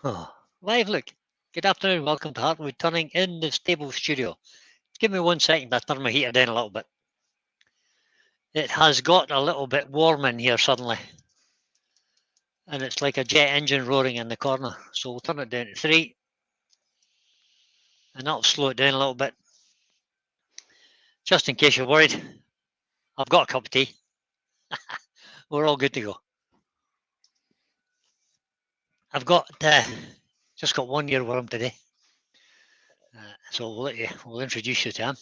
Oh, live look. Good afternoon. Welcome to Heartwood Turning in the stable studio. Give me 1 second. I turn my heater down a little bit. It has got a little bit warm in here suddenly, and it's like a jet engine roaring in the corner. So we'll turn it down to 3, and that'll slow it down a little bit. Just in case you're worried, I've got a cup of tea. We're all good to go. I've got just got 1 year worm today, so we'll introduce you to him.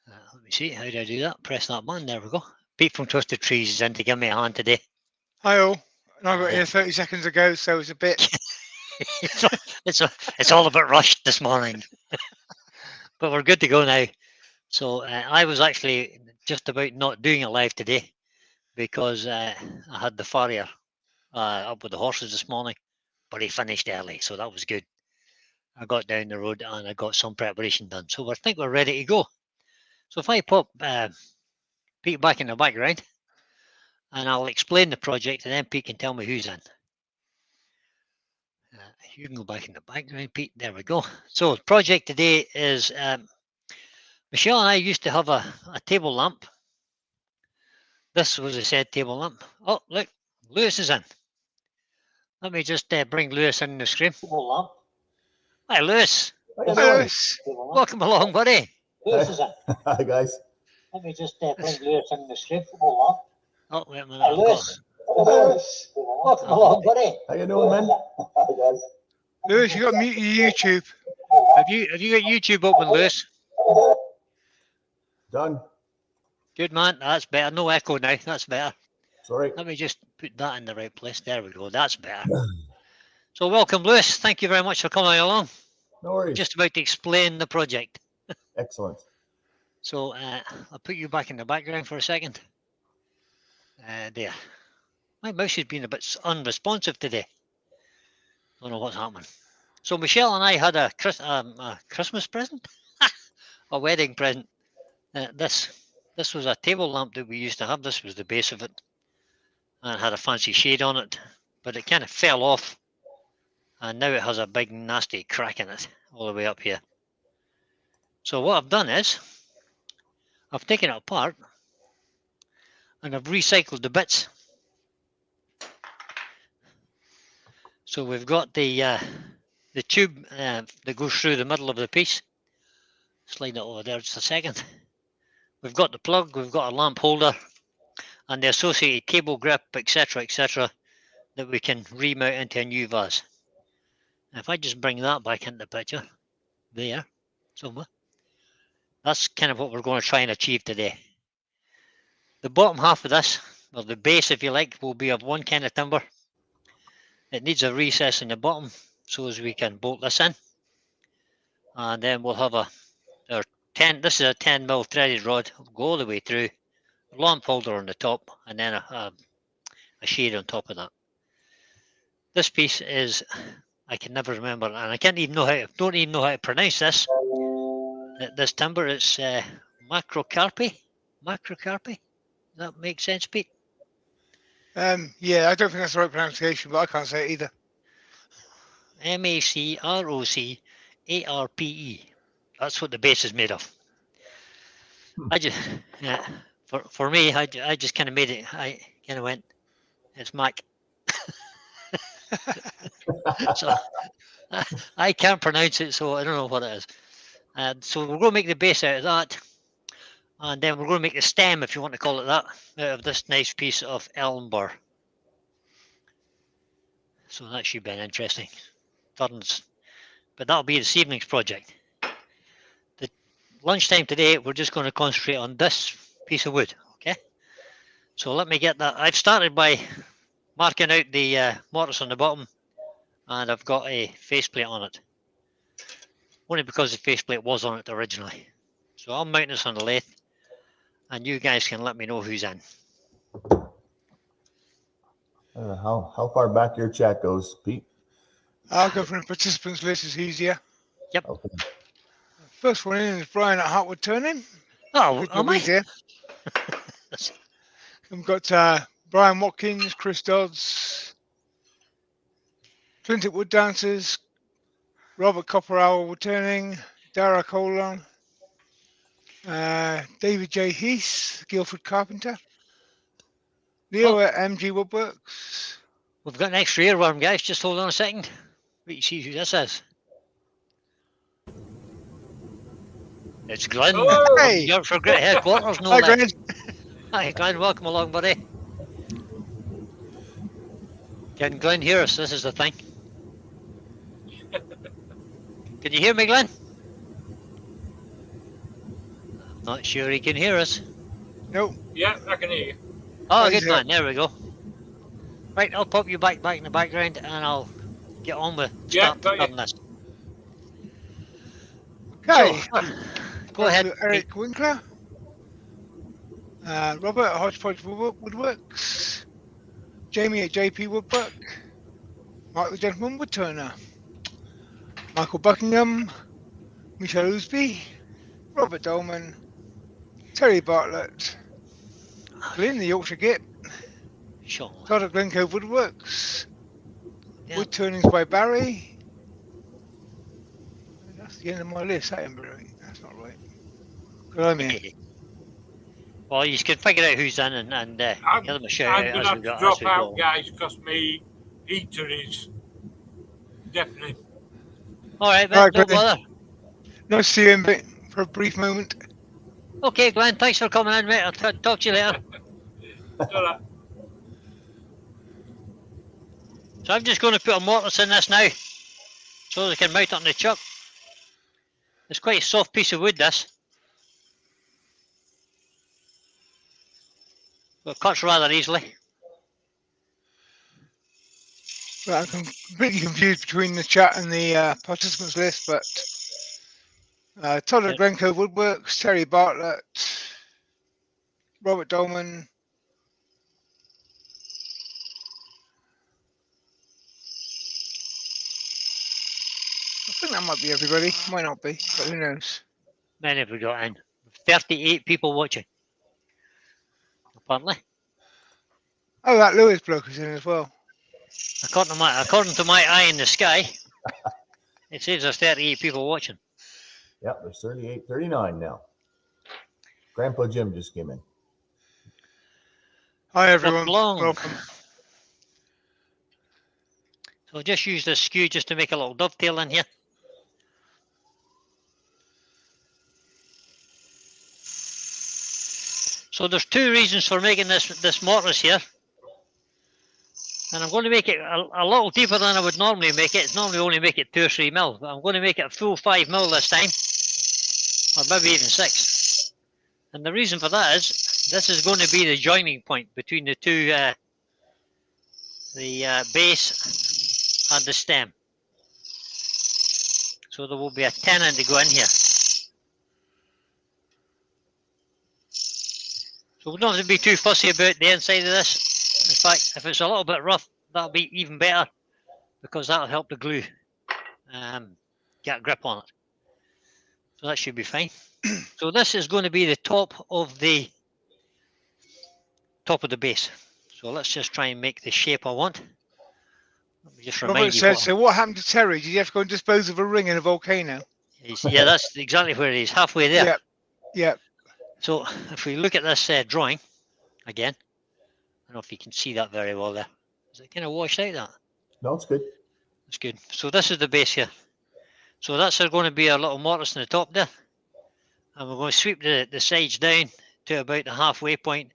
Let me see, how do I do that? Press that button, there we go. Pete from Twisted Trees is in to give me a hand today. Hi all, and I got here 30 seconds ago, so it's a bit. it's all a bit rushed this morning, but we're good to go now. So I was actually just about not doing it live today because I had the farrier up with the horses this morning, but he finished early, so that was good. I got down the road and I got some preparation done, so I think we're ready to go. So if I pop Pete back in the background, and I'll explain the project, and then Pete can tell me who's in. You can go back in the background, Pete. There we go. So the project today is Michelle and I used to have a table lamp. This was a said table lamp. Oh, look, Lewis is in. Let me just bring Lewis in the screen. Lamp. Hi, Lewis. Hi, Lewis. Welcome along, buddy. Lewis is in. Hi, guys. Let me just bring Lewis in the screen. Oh, wait a minute. Hi, Lewis. Welcome along, buddy. How you doing, man? Hi, guys. Lewis, you got to mute your YouTube. Have you got YouTube open, Lewis? Done. Good, man. That's better. No echo now. That's better. Sorry. Let me just put that in the right place. There we go. That's better. So welcome, Lewis. Thank you very much for coming along. No worries. Just about to explain the project. Excellent. So I'll put you back in the background for a second. There. My mouse has been a bit unresponsive today. Don't know what's happening. So Michelle and I had a Christmas present, a wedding present. This was a table lamp that we used to have. This was the base of it, and it had a fancy shade on it, but it kind of fell off, and now it has a big nasty crack in it all the way up here. So what I've done is I've taken it apart and I've recycled the bits. So we've got the tube that goes through the middle of the piece. Slide it over there just a second. We've got the plug, we've got a lamp holder, and the associated cable grip, etc., that we can remount into a new vase. And if I just bring that back into the picture, there, somewhere, that's kind of what we're going to try and achieve today. The bottom half of this, or the base if you like, will be of one kind of timber. It needs a recess in the bottom so as we can bolt this in. And then we'll have this is a 10mm threaded rod, go all the way through, a lamp holder on the top, and then a shade on top of that. This piece is, I can never remember, and I don't even know how to pronounce this. This timber, it's macrocarpi. Macrocarpi. Does that make sense, Pete? Yeah, I don't think that's the right pronunciation, but I can't say it either. Macrocarpe. That's what the base is made of. I just, for me, I just kind of made it. I kind of went, it's Mac. So I can't pronounce it, so I don't know what it is. So we're going to make the base out of that, and then we're going to make the stem, if you want to call it that, out of this nice piece of elm burr. So that should be an interesting turns. But that'll be this evening's project. The lunchtime today, we're just going to concentrate on this piece of wood, okay? So let me get that. I've started by marking out the mortise on the bottom, and I've got a faceplate on it. Only because the faceplate was on it originally. So I'll mount this on the lathe, and you guys can let me know who's in. How far back your chat goes, Pete? I'll go from the participants list, it's easier. Yep. Okay. First one in is Brian at Heartwood Turning. Oh, am I? Here. We've got Brian Watkins, Chris Dodds, Flintic Wood Dancers, Robert Copper Owl returning, Dara Colon, David J. Heath, Guildford Carpenter, Leo at MG Woodworks. We've got an extra earworm, guys. Just hold on a second. Wait, see who this is. It's Glenn Hello. from Hey. Yorkshire Great Headquarters, no Hi, less. Glenn. Hi, Glenn. Welcome along, buddy. Can Glenn hear us? This is the thing. Can you hear me, Glenn? I'm not sure he can hear us. Nope. Yeah, I can hear you. Oh, He's good here. man. There we go. Right, I'll pop you back in the background, and I'll get on with Yeah, start got you. recording this. Okay. So, go ahead. Eric Winkler. Robert at Hodgepodge Woodworks. Jamie at JP Woodwork. Mark the Gentleman Woodturner. Michael Buckingham. Michelle Ousby. Robert Dolman. Terry Bartlett. Glyn the Yorkshire Gip. Sure. Todd at Glencove Woodworks. Yeah. Wood Turnings by Barry. That's the end of my list. That ain't right. That's not right. Good I'm here. Well, you can figure out who's in and I'm, give them a shout I'm out going as to we have go. to drop As we go. out, guys, because my heater is deafening. All right, All right, no Glenn. bother. Nice to see you in bit for a brief moment. Okay, Glenn, thanks for coming in, mate. I'll talk to you later. Ta-ra. So I'm just going to put a mortise in this now, so they can mount it on the chuck. It's quite a soft piece of wood, this. But it cuts rather easily. Well, I'm completely confused between the chat and the participants list, but Todd at Glencove Woodworks, Terry Bartlett, Robert Dolman, I think that might be everybody. Might not be, but who knows? Many have we got in? 38 people watching, apparently. Oh, that Lewis bloke is in as well. According to my eye in the sky, it says there's 38 people watching. Yep, there's 38, 39 now. Grandpa Jim just came in. Hi everyone, Long. welcome. So I'll just use this skew just to make a little dovetail in here. So there's two reasons for making this mortise here. And I'm going to make it a little deeper than I would normally make it. It's normally only make it 2 or 3 mil, but I'm going to make it a full 5 mil this time, or maybe even 6. And the reason for that is this is going to be the joining point between the two, the base and the stem. So there will be a tenon to go in here. So we don't have to be too fussy about the inside of this. In fact, if it's a little bit rough, that'll be even better, because that'll help the glue get a grip on it. So that should be fine. So this is going to be the top of the base. So let's just try and make the shape I want. Let me just remind Robert you says, what so what happened to Terry? Did you have to go and dispose of a ring in a volcano? yeah, that's exactly where it is, halfway there. Yep, yep. So if we look at this drawing again, I don't know if you can see that very well there. Is it kind of washed out that? No, it's good. That's good. So this is the base here. So that's going to be a little mortise in the top there. And we're going to sweep the sides down to about the halfway point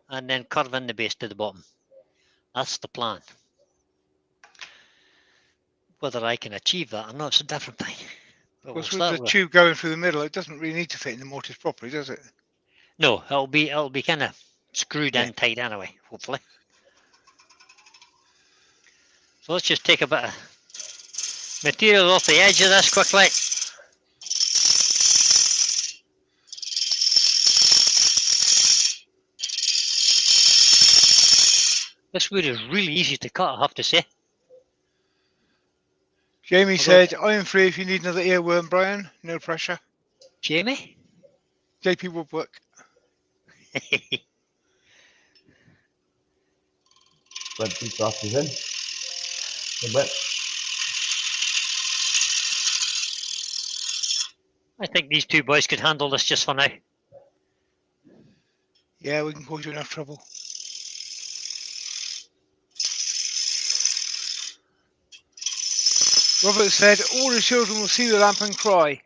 and then curve in the base to the bottom. That's the plan. Whether I can achieve that or not, it's a different thing. But What's we'll with start the with... tube going through the middle? It doesn't really need to fit in the mortise properly, does it? No, it'll be kind of screwed in tight anyway, hopefully. So let's just take a bit of material off the edge of this quickly. This wood is really easy to cut, I have to say. Jamie said, I am free if you need another earworm, Brian. No pressure. Jamie? JP Woodwork. Brett Beecroft is in. Hey, Brett. I think these two boys could handle this just for now. Yeah, we can cause you enough trouble. Robert said, all the children will see the lamp and cry.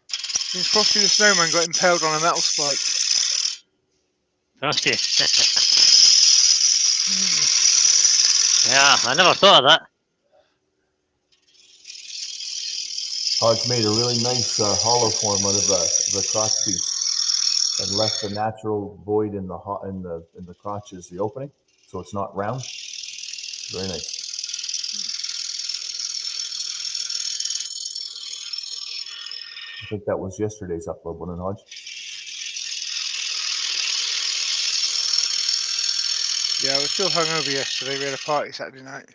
Since Frosty the Snowman got impaled on a metal spike. Frosty. Yeah, I never thought of that. Hodge made a really nice hollow form out of the crotch piece and left the natural void in the crotch as the opening, so it's not round. Very nice. I think that was yesterday's upload, wasn't it, Hodge? Yeah, I was still hungover yesterday. We had a party Saturday night.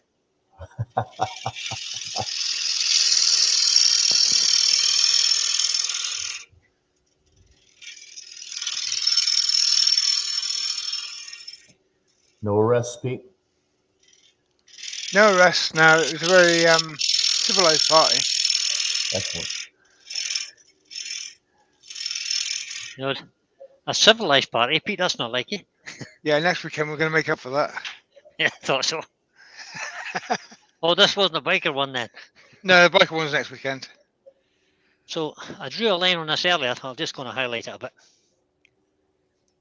No arrests, Pete? No arrests. No, it was a very civilized party. Excellent. You know, a civilized party, Pete, that's not like you. Yeah, next weekend we're going to make up for that. Yeah, I thought so. Oh, this wasn't a biker one then. No, the biker one's next weekend. So I drew a line on this earlier. I'm just going to highlight it a bit.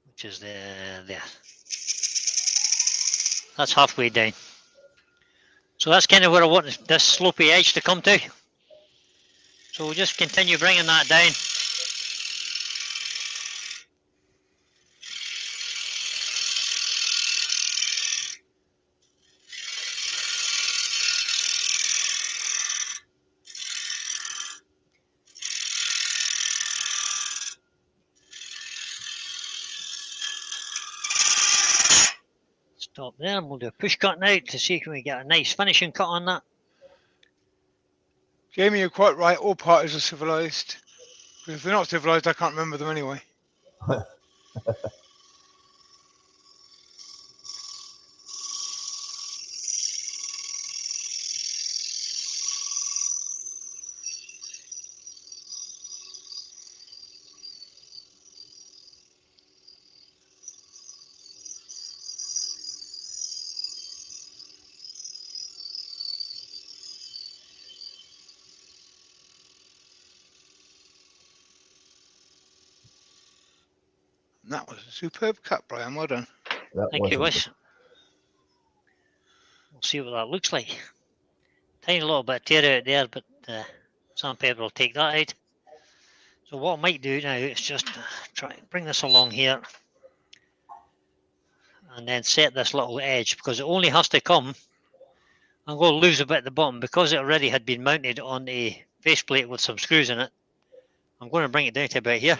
Which is there. That's halfway down. So that's kind of where I want this slopey edge to come to. So we'll just continue bringing that down. Stop there, and we'll do a push cut now to see if we can get a nice finishing cut on that. Jamie, you're quite right. All parties are civilized. Because if they're not civilized, I can't remember them anyway. And that was a superb cut, Brian. Well done. Thank you, Wes. We'll see what that looks like. Tiny little bit of tear out there, but sandpaper will take that out. So what I might do now is just try and bring this along here and then set this little edge, because it only has to come. I'm going to lose a bit at the bottom because it already had been mounted on a faceplate with some screws in it. I'm going to bring it down to about here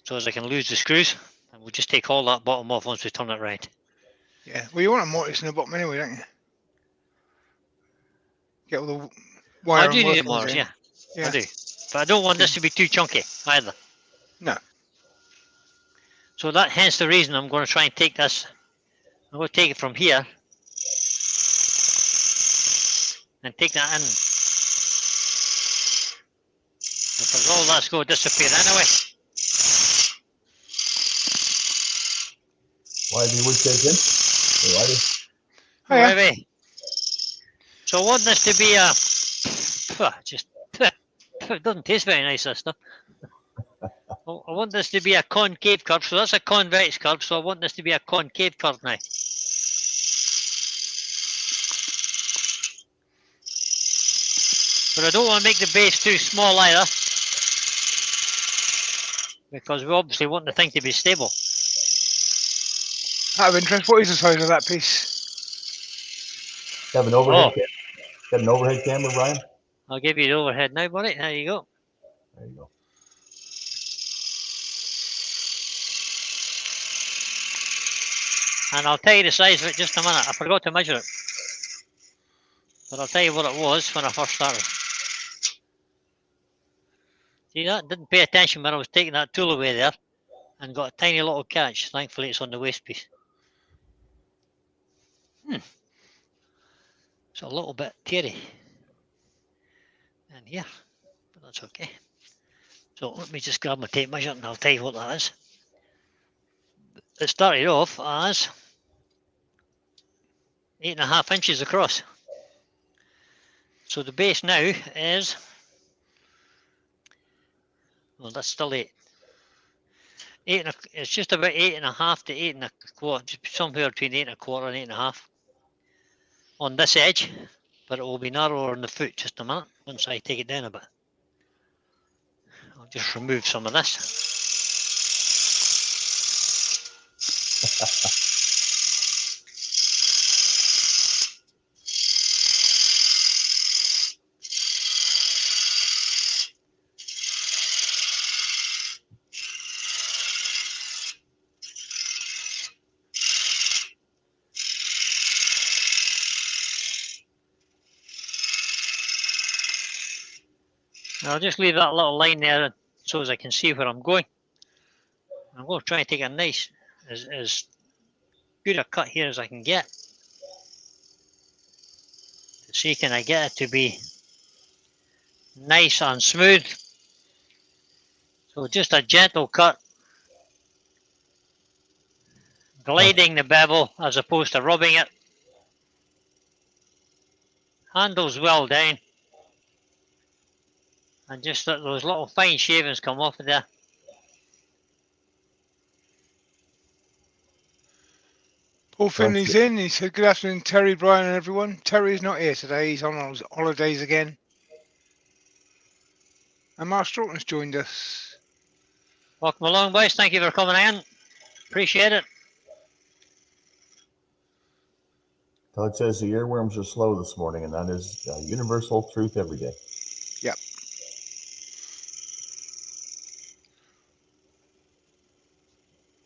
so as I can lose the screws, and we'll just take all that bottom off once we turn it round. Yeah. Well, you want a mortise in the bottom anyway, don't you? Get all the wire. I do need a mortise, yeah. I do. But I don't want this to be too chunky either. No. So that hence the reason I'm going to try and take this. I'm going to take it from here and take that in. Because all that's going to disappear anyway. Why have you wood sheds in? Hey, why do- Oh, yeah. Maybe. So I want this to be a it doesn't taste very nice, this stuff. I want this to be a concave curve, so that's a convex curve, so I want this to be a concave curve now. But I don't want to make the base too small either, because we obviously want the thing to be stable. Out of interest, what is the size of that piece? Have an overhead got an overhead camera, Brian? I'll give you the overhead now, buddy. There you go. There you go. And I'll tell you the size of it just a minute. I forgot to measure it. But I'll tell you what it was when I first started. See that? Didn't pay attention when I was taking that tool away there and got a tiny little catch. Thankfully it's on the waste piece. It's a little bit teary. And here. That's okay. So let me just grab my tape measure and I'll tell you what that is. It started off as 8.5 inches across. So the base now is, well, that's still 8. It's just about 8.5 to 8.25, just somewhere between 8.25 and 8.5 on this edge, but it will be narrower on the foot just a minute once I take it down a bit. I'll just remove some of this. I'll just leave that little line there so as I can see where I'm going. I'm going to try and take a nice, as good a cut here as I can get. To see can I get it to be nice and smooth. So just a gentle cut, gliding the bevel as opposed to rubbing it. Handles well down. And just let those little fine shavings come off of there. Paul Finley's in. He said, good afternoon, Terry, Brian, and everyone. Terry is not here today. He's on his holidays again. And Mark Stroughton's joined us. Welcome along, boys. Thank you for coming in. Appreciate it. Todd says the earworms are slow this morning, and that is a universal truth every day. Yep.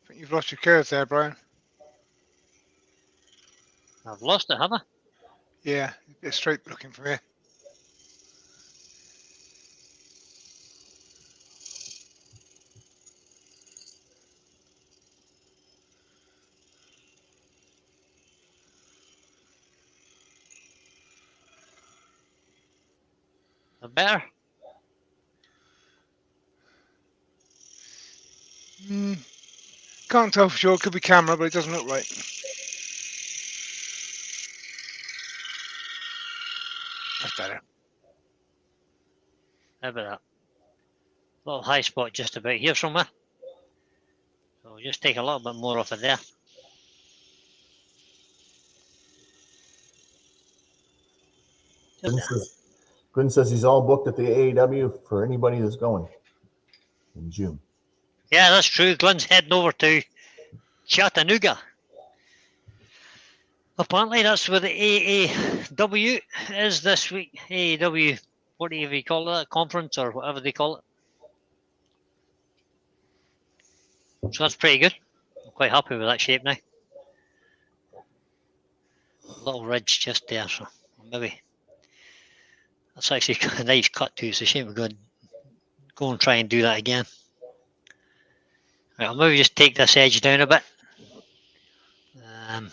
I think you've lost your curve there, Brian. I've lost it, have I? Yeah, a bit straight looking from here. The better? Can't tell for sure. It could be camera, but it doesn't look right. That's better. How about that? Little high spot just about here somewhere. So we'll just take a little bit more off of there. Glenn says he's all booked at the AAW for anybody that's going in June. Yeah, that's true. Glenn's heading over to Chattanooga. Apparently that's where the AAW is this week. AAW, what do you call that? Conference or whatever they call it. So that's pretty good. I'm quite happy with that shape now. A little ridge just there, so maybe that's actually a nice cut too. It's a shame we're going to go and try and do that again. Right, I'll maybe just take this edge down a bit. Let me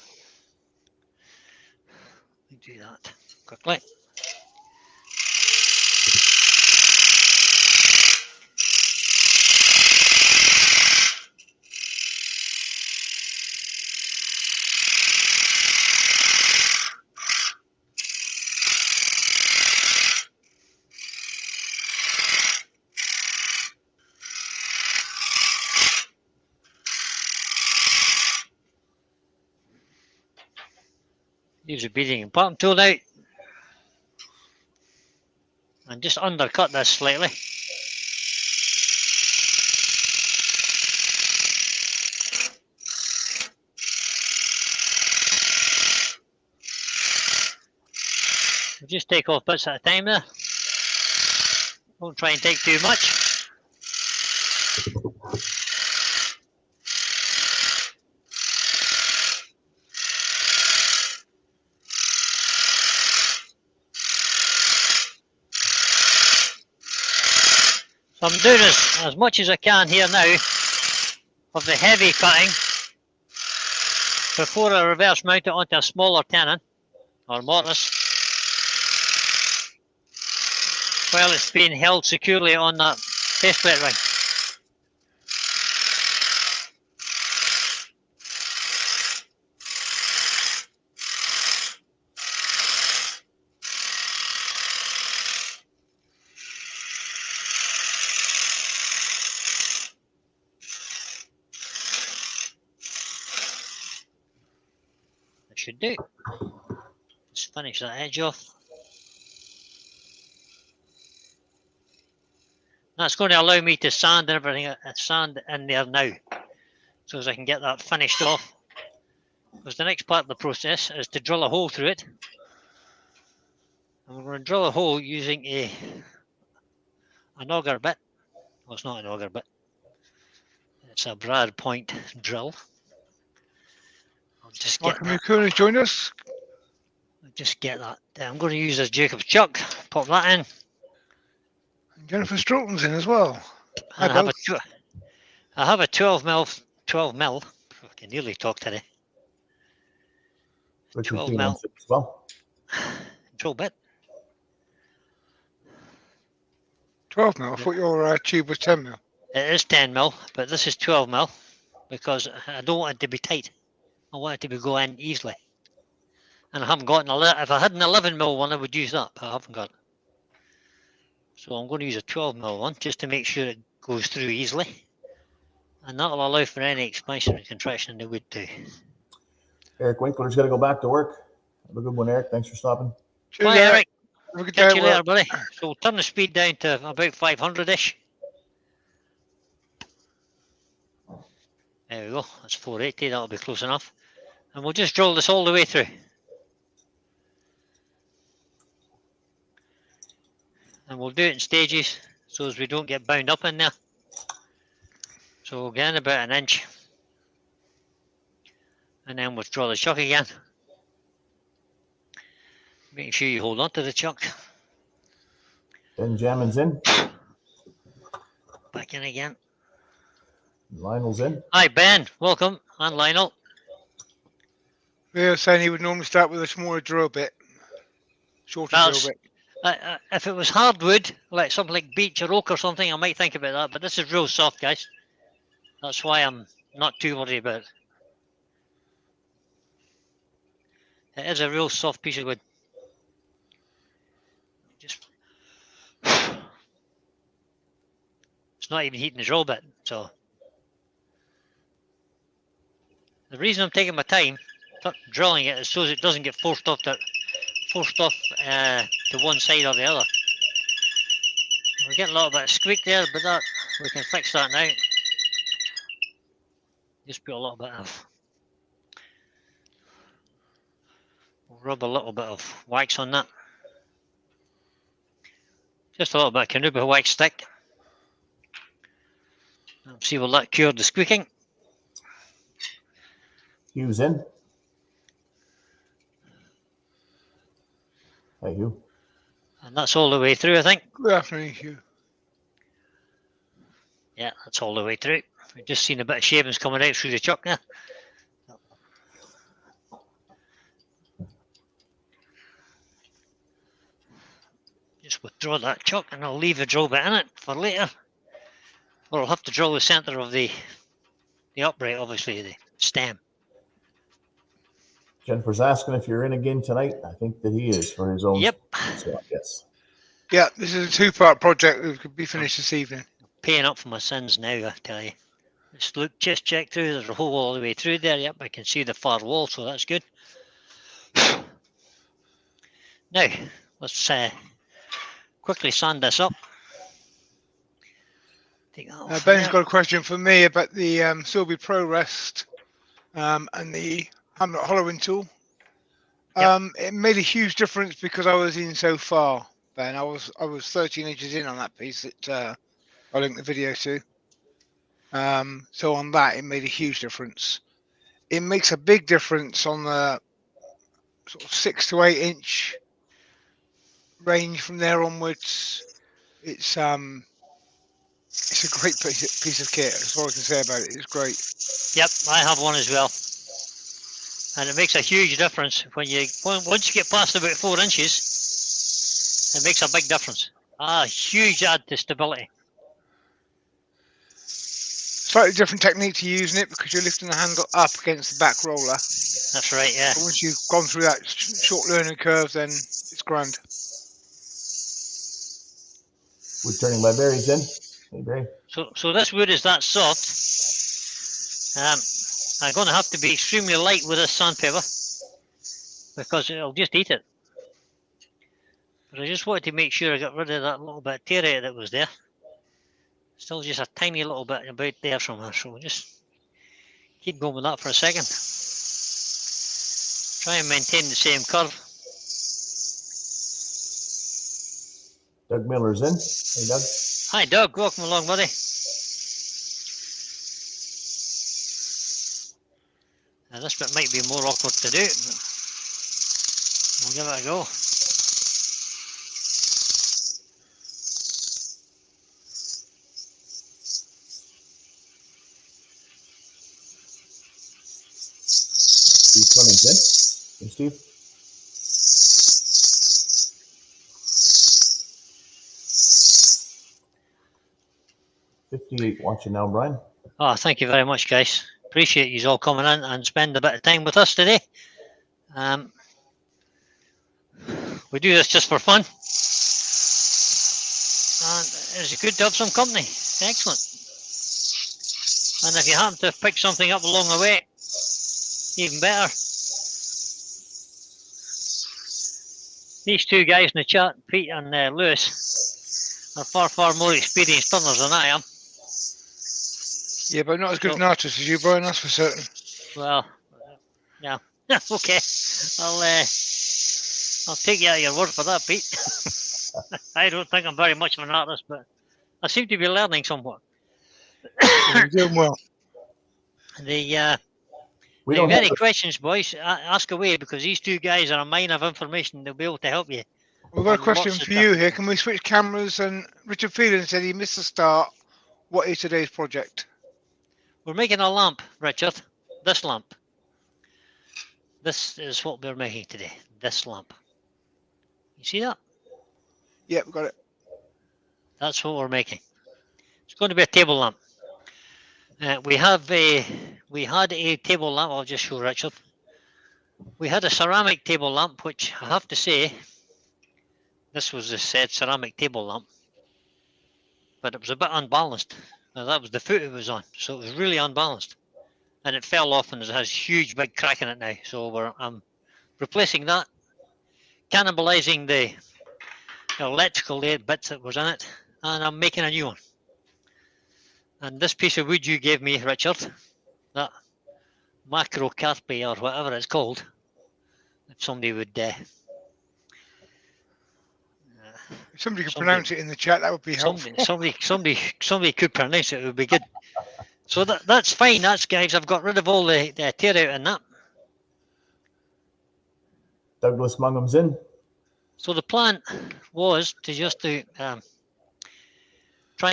do that quickly. Use a beading and bottom tool out and just undercut this slightly. We'll just take off bits at a time there. Don't try and take too much. So I'm doing as much as I can here now of the heavy cutting before I reverse mount it onto a smaller tenon or mortise. while it's being held securely on that faceplate ring. That should do. Just finish that edge off. That's going to allow me to sand and everything, sand in there now, so as I can get that finished off. Because the next part of the process is to drill a hole through it. And we're going to drill a hole using an auger bit. Well, it's not an auger bit. It's a brad point drill. I'll just get Michael that. Mukun has joined us. Just get that. I'm going to use this Jacob's chuck. Pop that in. And Jennifer Stroughton's in as well. Hi, And I have a both. 12 mil. I can nearly talk today. Richard 12 Keane mil. wants it as well. Drill bit. 12 mil. I thought your tube was 10 mil. It is 10 mil, but this is 12 mil because I don't want it to be tight. I want it to be go in easily. And I haven't got if I had an 11 mil one, I would use that, but I haven't got it. So I'm going to use a 12 mil one just to make sure it goes through easily. And that'll allow for any expansion and contraction they would do. Eric Winkler's got to go back to work. Have a good one, Eric. Thanks for stopping. Cheers, Bye, Eric. Have a good Catch day you at later, work. buddy. So we'll turn the speed down to about 500-ish. There we go. That's 480. That'll be close enough. And we'll just drill this all the way through. And we'll do it in stages so as we don't get bound up in there. So we'll get in about 1 inch. And then withdraw the chuck again. Making sure you hold on to the chuck. Benjamin's in. Back in again. Lionel's in. Hi, Ben. Welcome. And Lionel. They were saying he would normally start with a smaller drill bit. Shorter That's- drill bit. If it was hardwood, like something like beech or oak or something, I might think about that. But this is real soft, guys. That's why I'm not too worried about it. It is a real soft piece of wood. Just, it's not even heating the drill bit. So the reason I'm taking my time drilling it is so it doesn't get forced off to one side or the other. We're getting a little bit of squeak there, but that we can fix that now. Just put a little bit of, rub a little bit of wax on that. Just a little bit of Canuba wax stick. See, will that cure the squeaking? Hugh's in. Hey, Hugh. And that's all the way through, I think. Good afternoon, Hugh. Yeah, that's all the way through. We've just seen a bit of shavings coming out through the chuck there. Just withdraw that chuck and I'll leave the drill bit in it for later. Or I'll have to drill the centre of the upright, obviously, the stem. Jennifer's asking if you're in again tonight. I think that he is for his own. Yep. So, yes. Yeah, this is a two-part project that could be finished this evening. Paying up for my sins now, I tell you. Just check through. There's a hole all the way through there. Yep, I can see the far wall, so that's good. Now, let's quickly sand this up. Take that off Ben's there. got a question for me about the Silby Pro Rest and the Hamlet hollowing tool. Yep. It made a huge difference because I was in so far, Ben. I was 13 inches in on that piece that I linked the video to. So on that, it made a huge difference. It makes a big difference on the sort of 6 to 8 inch range from there onwards. It's a great piece of kit. That's all I can say about it. It's great. Yep, I have one as well. And it makes a huge difference when once you get past about 4 inches, it makes a big difference. Huge add to stability. Slightly different technique to using it because you're lifting the handle up against the back roller. That's right, yeah. But once you've gone through that short learning curve, then it's grand. We're turning my berries in. Hey, Barry. So this wood is that soft. I'm going to have to be extremely light with this sandpaper because it'll just eat it. But I just wanted to make sure I got rid of that little bit of tear that was there. Still just a tiny little bit about there somewhere, so we'll just keep going with that for a second. Try and maintain the same curve. Doug Miller's in. Hey, Doug. Hi, Doug. Welcome along, buddy. Now, this bit might be more awkward to do, but we'll give it a go. Steve Fleming's in. Hey, Steve. $58 watching now, Brian. Oh, thank you very much, guys. Appreciate you all coming in and spend a bit of time with us today. We do this just for fun. And it's good to have some company. Excellent. And if you happen to have picked something up along the way, even better. These two guys in the chat, Pete and Lewis, are far, far more experienced turners than I am. Yeah, but not as good an artist as you, Brian, that's for certain. Well, yeah, okay. I'll take you at your word for that, Pete. I don't think I'm very much of an artist, but I seem to be learning somewhat. You're doing well. If you have any questions, boys, ask away, because these two guys are a mine of information. They'll be able to help you. We've got a question for you here. Can we switch cameras? And Richard Phelan said he missed the start. What is today's project? We're making a lamp, Richard. This lamp. This is what we're making today. This lamp. You see that? Yeah, we've got it. That's what we're making. It's going to be a table lamp. We had a table lamp. I'll just show Richard. We had a ceramic table lamp, which I have to say, this was the said ceramic table lamp, but it was a bit unbalanced. Now, that was the foot it was on, so it was really unbalanced, and it fell off, and it has a huge big crack in it now. So I'm replacing that, cannibalizing the electrical bits that was in it, and I'm making a new one. And this piece of wood you gave me, Richard, that macrocarpe or whatever it's called, if somebody would if somebody could pronounce it in the chat, that would be helpful. Somebody could pronounce it. It would be good. So that's fine. That's, guys, I've got rid of all the tear out in that. Douglas Mungham's in. So the plan was to just try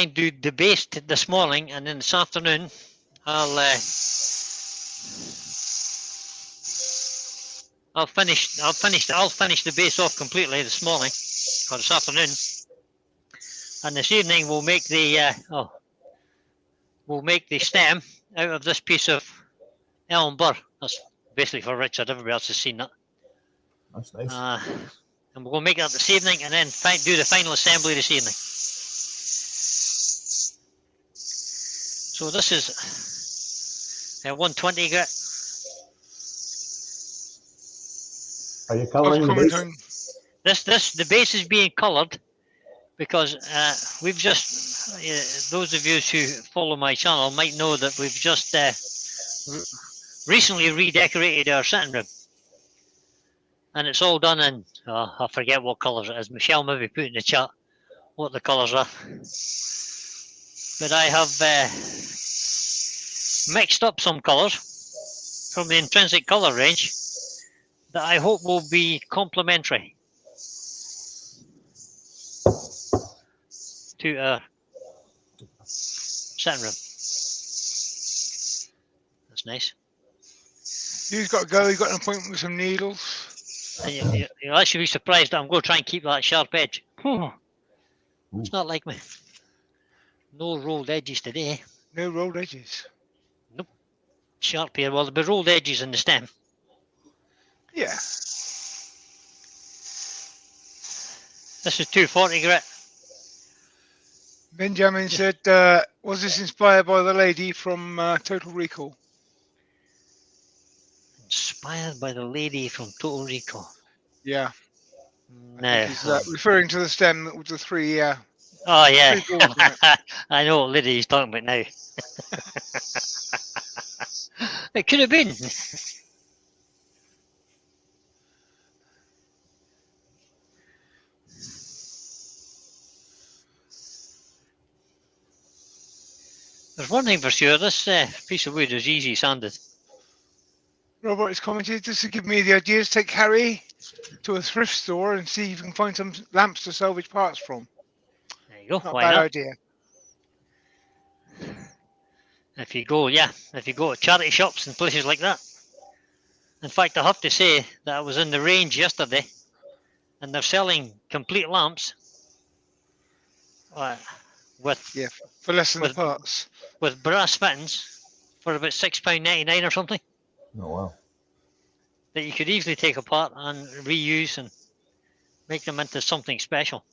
and do the base this morning, and then this afternoon I'll finish the base off completely this morning or this afternoon, and this evening we'll make the stem out of this piece of elm burr. That's basically for Richard. Everybody else has seen that. That's nice. And we're going to make that this evening, and then do the final assembly this evening. So this is 120 grit. Are you coloring the base? The base is being colored because we've just, those of you who follow my channel might know that we've just recently redecorated our sitting room. And it's all done in, I forget what colours it is. Michelle maybe put in the chat what the colours are. But I have mixed up some colours from the intrinsic colour range that I hope will be complementary to our sitting room. That's nice. You've got to go. You've got an appointment with some needles. And you'll actually be surprised that I'm going to try and keep that sharp edge. It's not like me. No rolled edges today. No rolled edges. Nope. Sharp here. Well, there'll be rolled edges in the stem. Yeah. This is 240 grit. Benjamin said, was this inspired by the lady from Total Recall? Inspired by the lady from Total Recall. Yeah. I No. think he's referring to the stem with the three. Oh, yeah. 3 balls on it. I know what lady he's talking about now. It could have been. There's one thing for sure, this piece of wood is easy sanded. Robert has commented, this will give me the idea to take Harry to a thrift store and see if you can find some lamps to salvage parts from. There you go. Not a Why bad not? idea. If you go to charity shops and places like that. In fact, I have to say that I was in the range yesterday and they're selling complete lamps with Yeah, for less than the with- parts. with brass fittings for about £6.99 or something Oh wow. that you could easily take apart and reuse and make them into something special.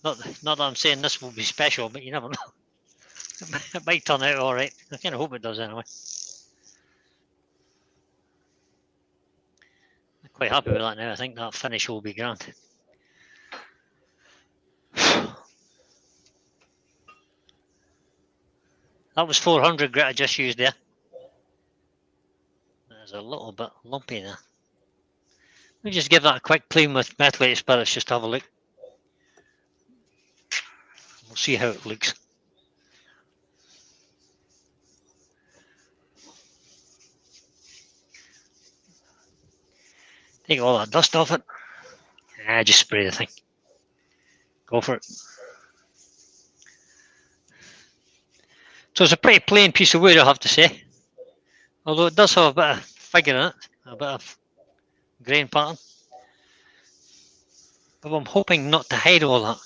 Not that I'm saying this will be special, but you never know. It might turn out all right. I kind of hope it does anyway. I'm quite happy with that now. I think that finish will be grand. That was 400 grit I just used there. There's a little bit lumpy there. Let me just give that a quick clean with methylated spirits just to have a look. We'll see how it looks. Take all that dust off it. Just spray the thing. Go for it. So it's a pretty plain piece of wood, I have to say. Although it does have a bit of figure in it, a bit of grain pattern. But I'm hoping not to hide all that.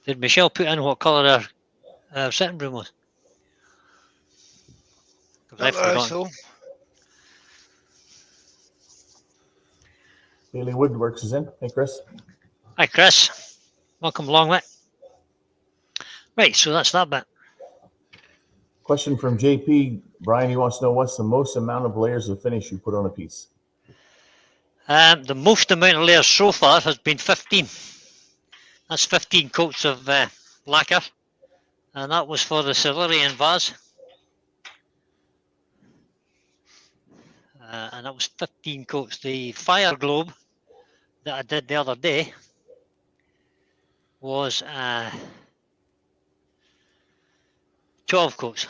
Did Michelle put in what colour her sitting room was? 'Cause I've forgotten. So, Daily Woodworks is in. Hey, Chris. Hi, Chris. Welcome along, mate. Right, so that's that bit. Question from JP. Brian, he wants to know what's the most amount of layers of finish you put on a piece? The most amount of layers so far has been 15. That's 15 coats of lacquer. And that was for the Silurian vase. And that was 15 coats. The fire globe that I did the other day was 12 coats.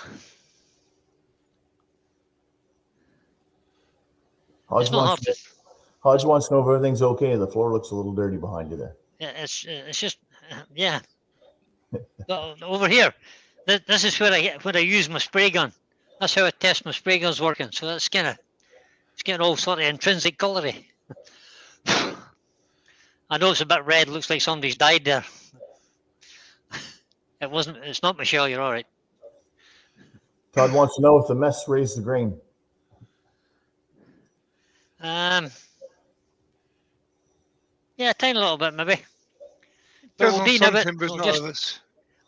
Hodge wants to know if everything's okay. The floor looks a little dirty behind you there. Yeah, it's just yeah. Over here, this is where I use my spray gun. That's how I test my spray gun's working. So that's it's getting all sort of intrinsic colory. I know it's a bit red. Looks like somebody's died there. It wasn't. It's not Michelle. You're all right. Todd wants to know if the mess raised the grain. Yeah, a tiny little bit maybe. But does we'll on denub some it. timbers, not others.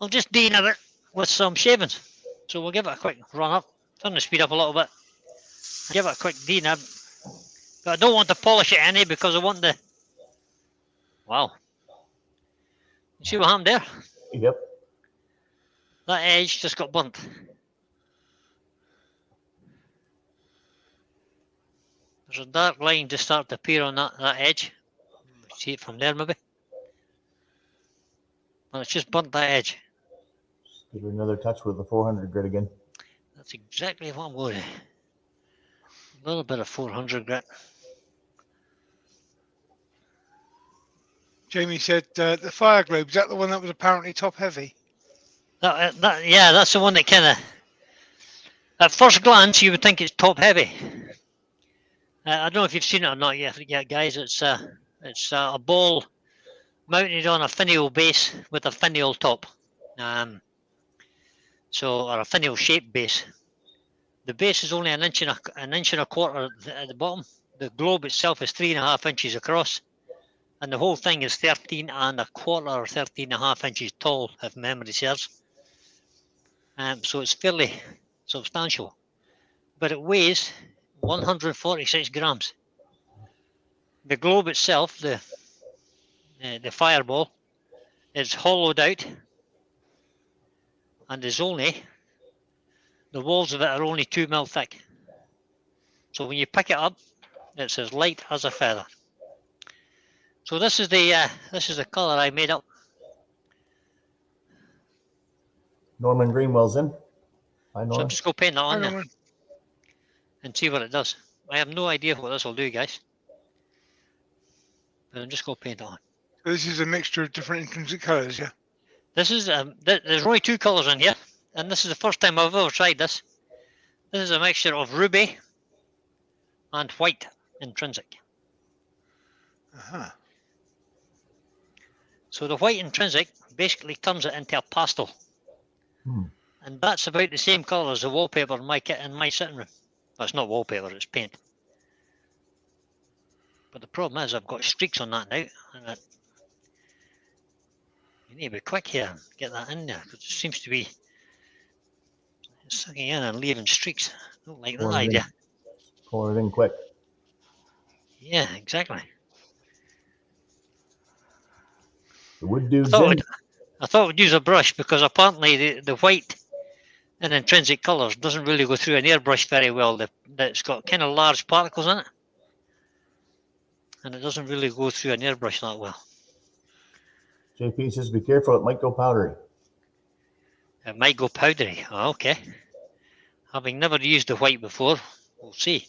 I'll just denub it with some shavings. So we'll give it a quick run up. Turn the speed up a little bit. Give it a quick denub. But I don't want to polish it any because I want the. Wow. You see what happened there? Yep. That edge just got burnt. There's a dark line just starting to appear on that edge. See it from there maybe? Well, it's just burnt that edge. Give it another touch with the 400 grit again. That's exactly what I'm going to. A little bit of 400 grit. Jamie said the fire globe, is that the one that was apparently top heavy? Yeah, that's the one that kind of, at first glance, you would think it's top heavy. I don't know if you've seen it or not yet, guys. It's a ball mounted on a finial base with a finial top. Or a finial shaped base. The base is only an inch and a quarter at the bottom. The globe itself is 3.5 inches across, and the whole thing is 13.25 or 13.5 inches tall, if memory serves. So it's fairly substantial, but it weighs 146 grams. The globe itself, the fireball, is hollowed out, and the walls of it are only 2 mil thick. So when you pick it up, it's as light as a feather. So this is the colour I made up. Norman Greenwell's in. Hi, So Norman. I'm just going to paint that on there Norman. and see what it does. I have no idea what this will do, guys. But I'm just going to paint it on. So this is a mixture of different intrinsic colours, yeah? This is there's only 2 colours in here, and this is the first time I've ever tried this. This is a mixture of ruby and white intrinsic. Uh-huh. So the white intrinsic basically turns it into a pastel. And that's about the same colour as the wallpaper in my sitting room. Well, it's not wallpaper, it's paint. But the problem is I've got streaks on that now, and you need to be quick here and get that in there, because it seems to be sucking in and leaving streaks. I don't like that idea. Pour it in quick. Yeah, exactly. The wood dude's I thought we'd use a brush, because apparently the white in intrinsic colours doesn't really go through an airbrush very well. It's got kind of large particles in it, and it doesn't really go through an airbrush that well. JP says, be careful, it might go powdery. It might go powdery. Oh, okay. Having never used the white before, we'll see.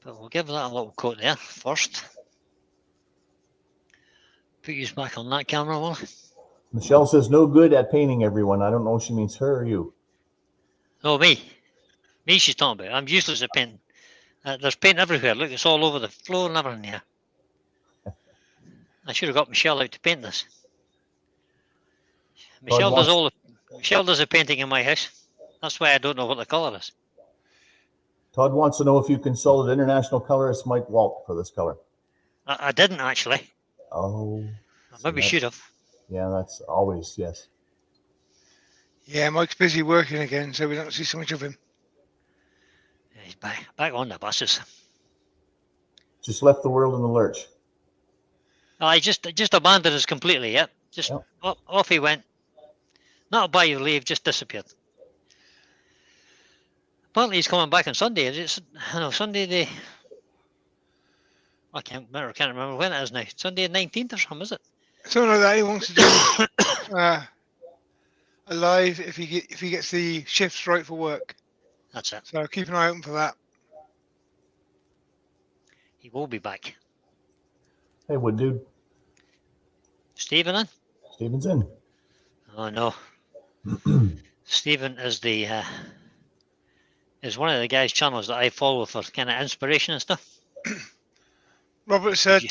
But we'll give that a little coat there first. Put you back on that camera, will I? Michelle says, no good at painting, everyone. I don't know if she means her or you. Oh, me. Me she's talking about. I'm useless at painting. There's paint everywhere. Look, it's all over the floor and everything here. I should have got Michelle out to paint this. Michelle does the painting in my house. That's why I don't know what the colour is. Todd wants to know if you consulted international colorist Mike Walt for this color. I didn't actually. Oh. I maybe should have. Yeah, that's always, yes. Yeah, Mike's busy working again, so we don't see so much of him. He's back on the buses. Just left the world in the lurch. I just abandoned us completely, yeah. Just off he went. Not by your leave, just disappeared. Apparently he's coming back on Sunday. Sunday I can't remember when it is now. Sunday the 19th or something, is it? Something like that. He wants to do a live if he gets the shifts right for work. That's it. So keep an eye open for that. He will be back. Hey, wood dude. Stephen in? Stephen's in. Oh no. Stephen is is one of the guys' channels that I follow for kind of inspiration and stuff. Robert said,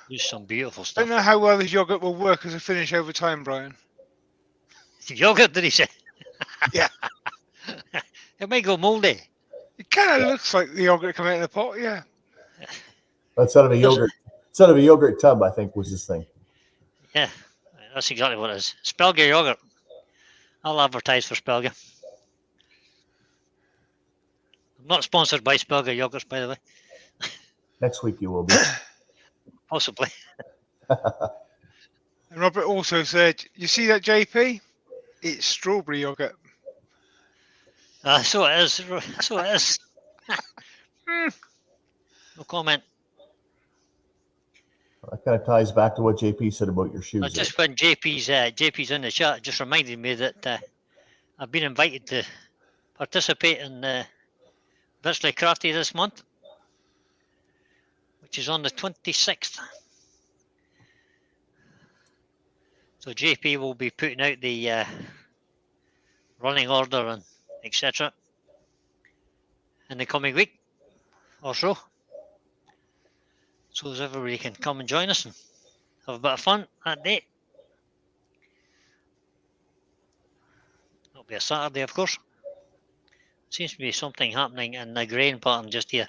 Use some beautiful I stuff. don't know how well this yogurt will work as a finish over time, Brian. Yogurt, did he say? Yeah. It might go mouldy. It kind of looks like the yogurt coming out of the pot, yeah. That's out of a yogurt tub, I think, was his thing. Yeah, that's exactly what it is. Spelga yogurt. I'll advertise for Spelga. I'm not sponsored by Spelga yogurts, by the way. Next week you will be. Possibly. And Robert also said, you see that, JP? It's strawberry yogurt. So it is. So it is. No comment. That kind of ties back to what JP said about your shoes. Just when JP's in the chat, it just reminded me that I've been invited to participate in Virtually Crafty this month, which is on the 26th. So JP will be putting out the running order and etc. in the coming week. or so. So as everybody can come and join us and have a bit of fun that day. It'll be a Saturday, of course. Seems to be something happening in the grain pattern just here.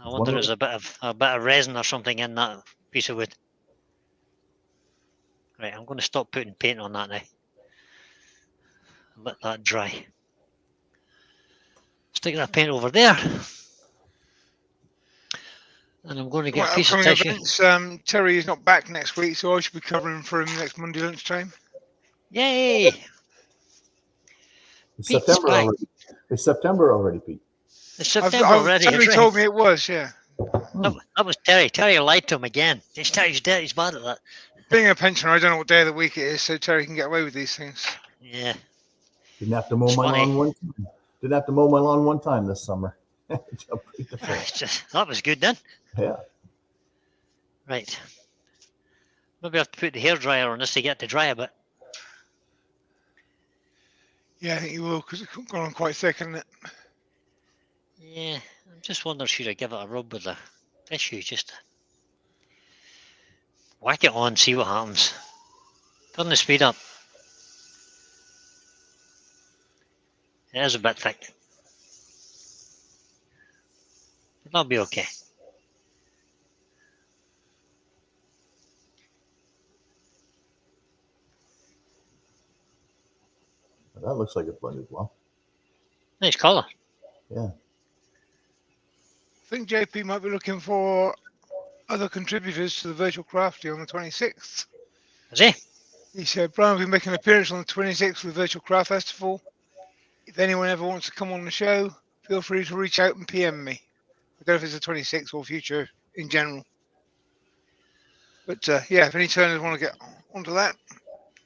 I wonder if there's a bit of resin or something in that piece of wood. Right, I'm going to stop putting paint on that now. Let that dry. Stick that paint over there. And I'm going to get a piece of tissue. Events, Terry is not back next week, so I should be covering for him next Monday lunchtime. Yay! It's Pete's September back. already. It's September already, Pete. It's September already. Terry Right. told me it was, yeah. That was Terry. Terry lied to him again. He's bad at that. Being a pensioner, I don't know what day of the week it is, so Terry can get away with these things. Yeah. Didn't have to mow It's my funny. lawn one time. Didn't have to mow my lawn one time this summer. That was good then. Yeah. Right. Maybe I have to put the hairdryer on this to get to dry a bit. Yeah, I think you will, because it's gone on quite thick, isn't it? Yeah. I'm just wondering, should I give it a rub with the tissue? Just to whack it on, see what happens. Turn the speed up. It is a bit thick. But that'll be okay. That looks like it blended well. Nice colour. Yeah. I think JP might be looking for other contributors to the Virtual Crafty on the 26th. Is he? He said, Brian will be making an appearance on the 26th of the Virtual Craft Festival. If anyone ever wants to come on the show, feel free to reach out and PM me. I don't know if it's the 26th or future in general. But yeah, if any turners want to get onto that,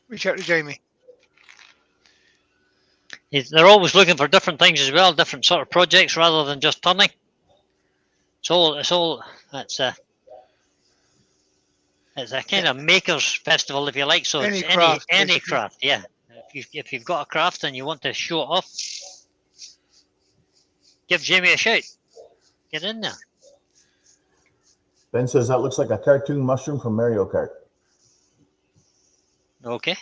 reach out to Jamie. They're always looking for different things as well, different sort of projects rather than just turning. It's a kind of makers festival, if you like. So Any it's craft, any basically. craft, yeah. If you've got a craft and you want to show it off, give Jamie a shout. Get in there. Ben says that looks like a cartoon mushroom from Mario Kart. Okay.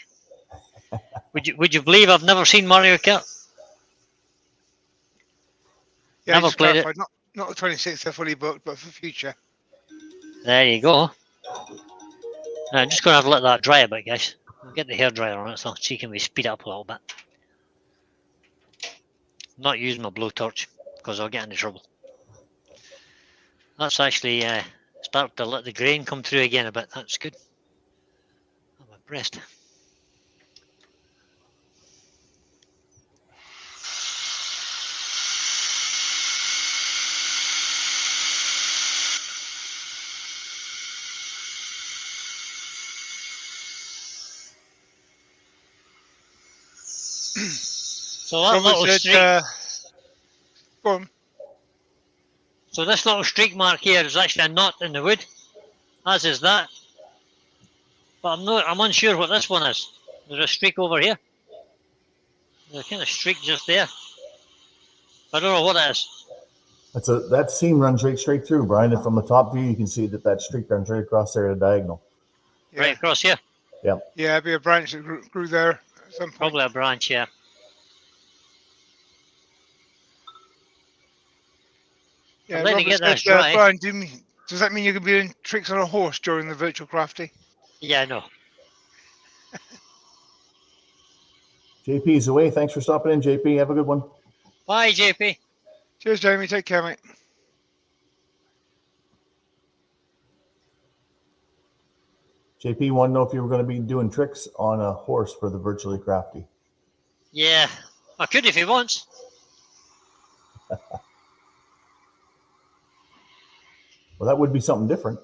Would you believe I've never seen Mario Kart? Yeah, Never just played it. clarified, not the 26th, they're fully booked, but for future. There you go. I'm just going to have to let that dry a bit, guys. We'll get the hairdryer on it so she can speed up a little bit. I'm not using my blowtorch because I'll get into trouble. That's actually started to let the grain come through again a bit. That's good. I'm impressed. So that little streak. Go on. So this little streak mark here is actually a knot in the wood, as is that. But I'm unsure what this one is. There's a streak over here. There's a kind of streak just there. I don't know what it is. That seam runs right straight through, Brian. And from the top view, you can see that streak runs right across there at a diagonal. Yeah. Right across here. Yeah. Yeah, it'd be a branch that grew there at some point. Probably a branch, yeah. Yeah, I'd like to Robert get that said, dry. Brian, does that mean you could be doing tricks on a horse during the Virtual Crafty? Yeah, I know. JP's away. Thanks for stopping in, JP. Have a good one. Bye, JP. Cheers, Jamie. Take care, mate. JP wanted to know if you were going to be doing tricks on a horse for the Virtually Crafty. Yeah, I could if he wants. Well, that would be something different.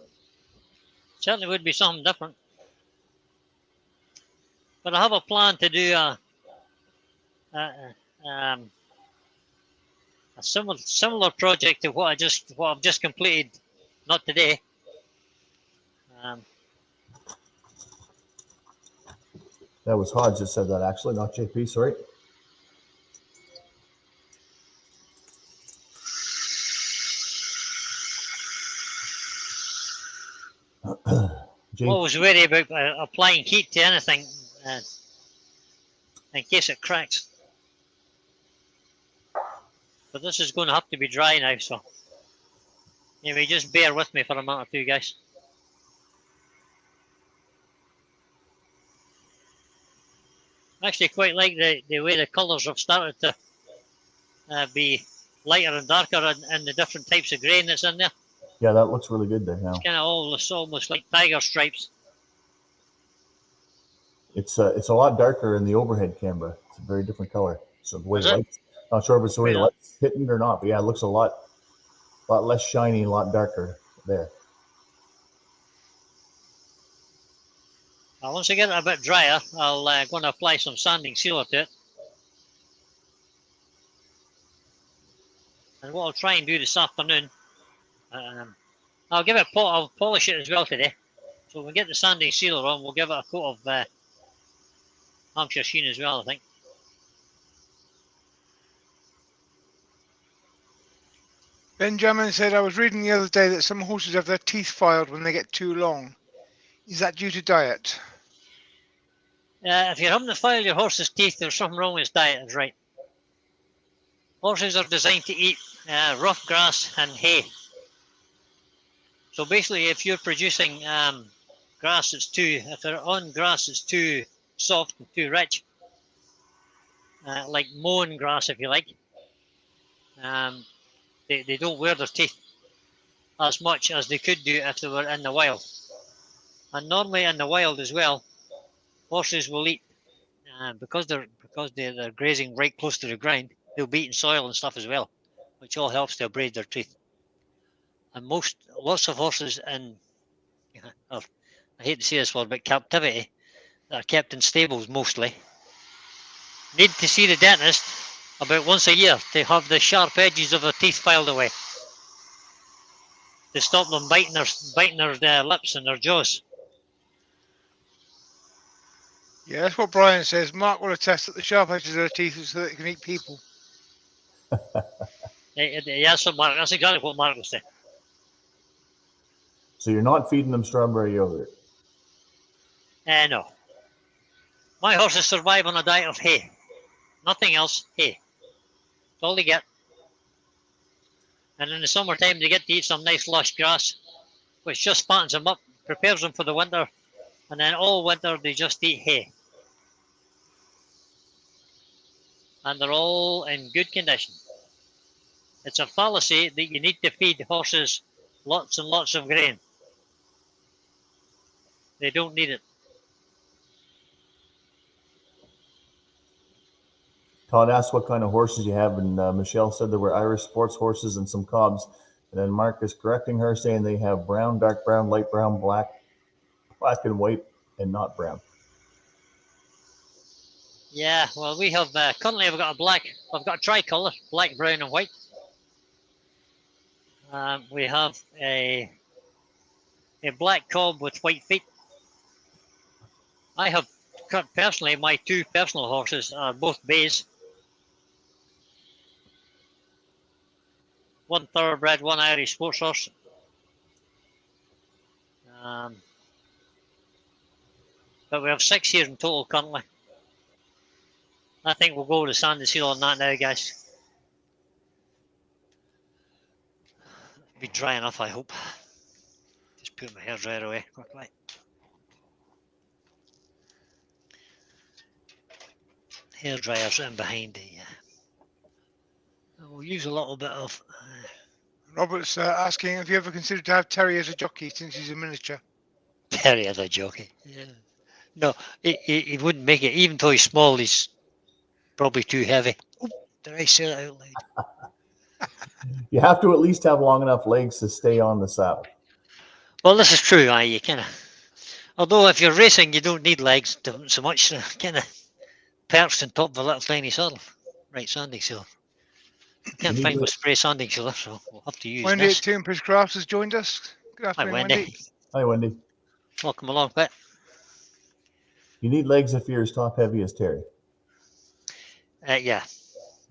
Certainly would be something different. But I have a plan to do a similar project to what I've just completed, not today. That was Hodge that said that, actually, not JP. Sorry. Jake, always wary about applying heat to anything in case it cracks. But this is going to have to be dry now, so maybe just bear with me for a minute or two, guys. I actually quite like the way the colours have started to be lighter and darker in the different types of grain that's in there. yeah, that looks really good there now. It's kind of almost like tiger stripes. It's a lot darker in the overhead camera. It's a very different color. So the way Is the it? lights, not sure if it's the way the Yeah. lights hitting it or not, but yeah, it looks a lot less shiny, a lot darker there. Once I get it a bit drier, I'll go and apply some sanding sealer to it. And what I'll try and do this afternoon, I'll polish it as well today. So when we get the sanding sealer on, we'll give it a coat of Hampshire sheen as well, I think. Benjamin said, I was reading the other day that some horses have their teeth filed when they get too long. Is that due to diet? If you're having to file your horse's teeth, there's something wrong with his diet, is right. Horses are designed to eat rough grass and hay. So basically, if you're producing grass if they're on grass that's too soft and too rich, like mown grass, if you like, they don't wear their teeth as much as they could do if they were in the wild. And normally in the wild as well, horses will eat because they're grazing right close to the ground. They'll be eating soil and stuff as well, which all helps to abrade their teeth. And lots of horses I hate to say this word, but captivity, that are kept in stables mostly, need to see the dentist about once a year to have the sharp edges of their teeth filed away, to stop them biting their lips and their jaws. Yeah, that's what Brian says. Mark will attest that the sharp edges of their teeth is so that it can eat people. That's exactly what Mark was saying. So you're not feeding them strawberry yogurt. No. My horses survive on a diet of hay. Nothing else, hay. That's all they get. And in the summertime, they get to eat some nice lush grass, which just fattens them up, prepares them for the winter, and then all winter they just eat hay. And they're all in good condition. It's a fallacy that you need to feed horses lots and lots of grain. They don't need it. Todd asked what kind of horses you have, and Michelle said there were Irish sports horses and some cobs. And then Mark is correcting her, saying they have brown, dark brown, light brown, black and white, and not brown. Yeah, well, we have currently I've got a tricolour, black, brown, and white. We have a black cob with white feet. I have personally, my two personal horses are both bays. One thoroughbred, one Irish sports horse. But we have 6 here in total currently. I think we'll go with the sanding seal on that now, guys. Be dry enough, I hope. Just put my hairdryer away quickly. Hairdryer's in behind the. We'll use a little bit of. Robert's asking, have you ever considered to have Terry as a jockey since he's a miniature? Terry as a jockey. Yeah. No, he wouldn't make it. Even though he's small, he's probably too heavy. Oh, did I say that out loud? You have to at least have long enough legs to stay on the saddle. Well, this is true. You kind of. Although if you're racing, you don't need legs so much. Kind of perched on top of a little tiny saddle. Right, sanding sealer. Can't find my spray sanding sealer, so we'll have to use Wendy this. at Tempest Crafts has joined us. Good Hi, afternoon, Wendy. Wendy. Hi, Wendy. Welcome along, Pet. You need legs if you're as top heavy as Terry. Yeah,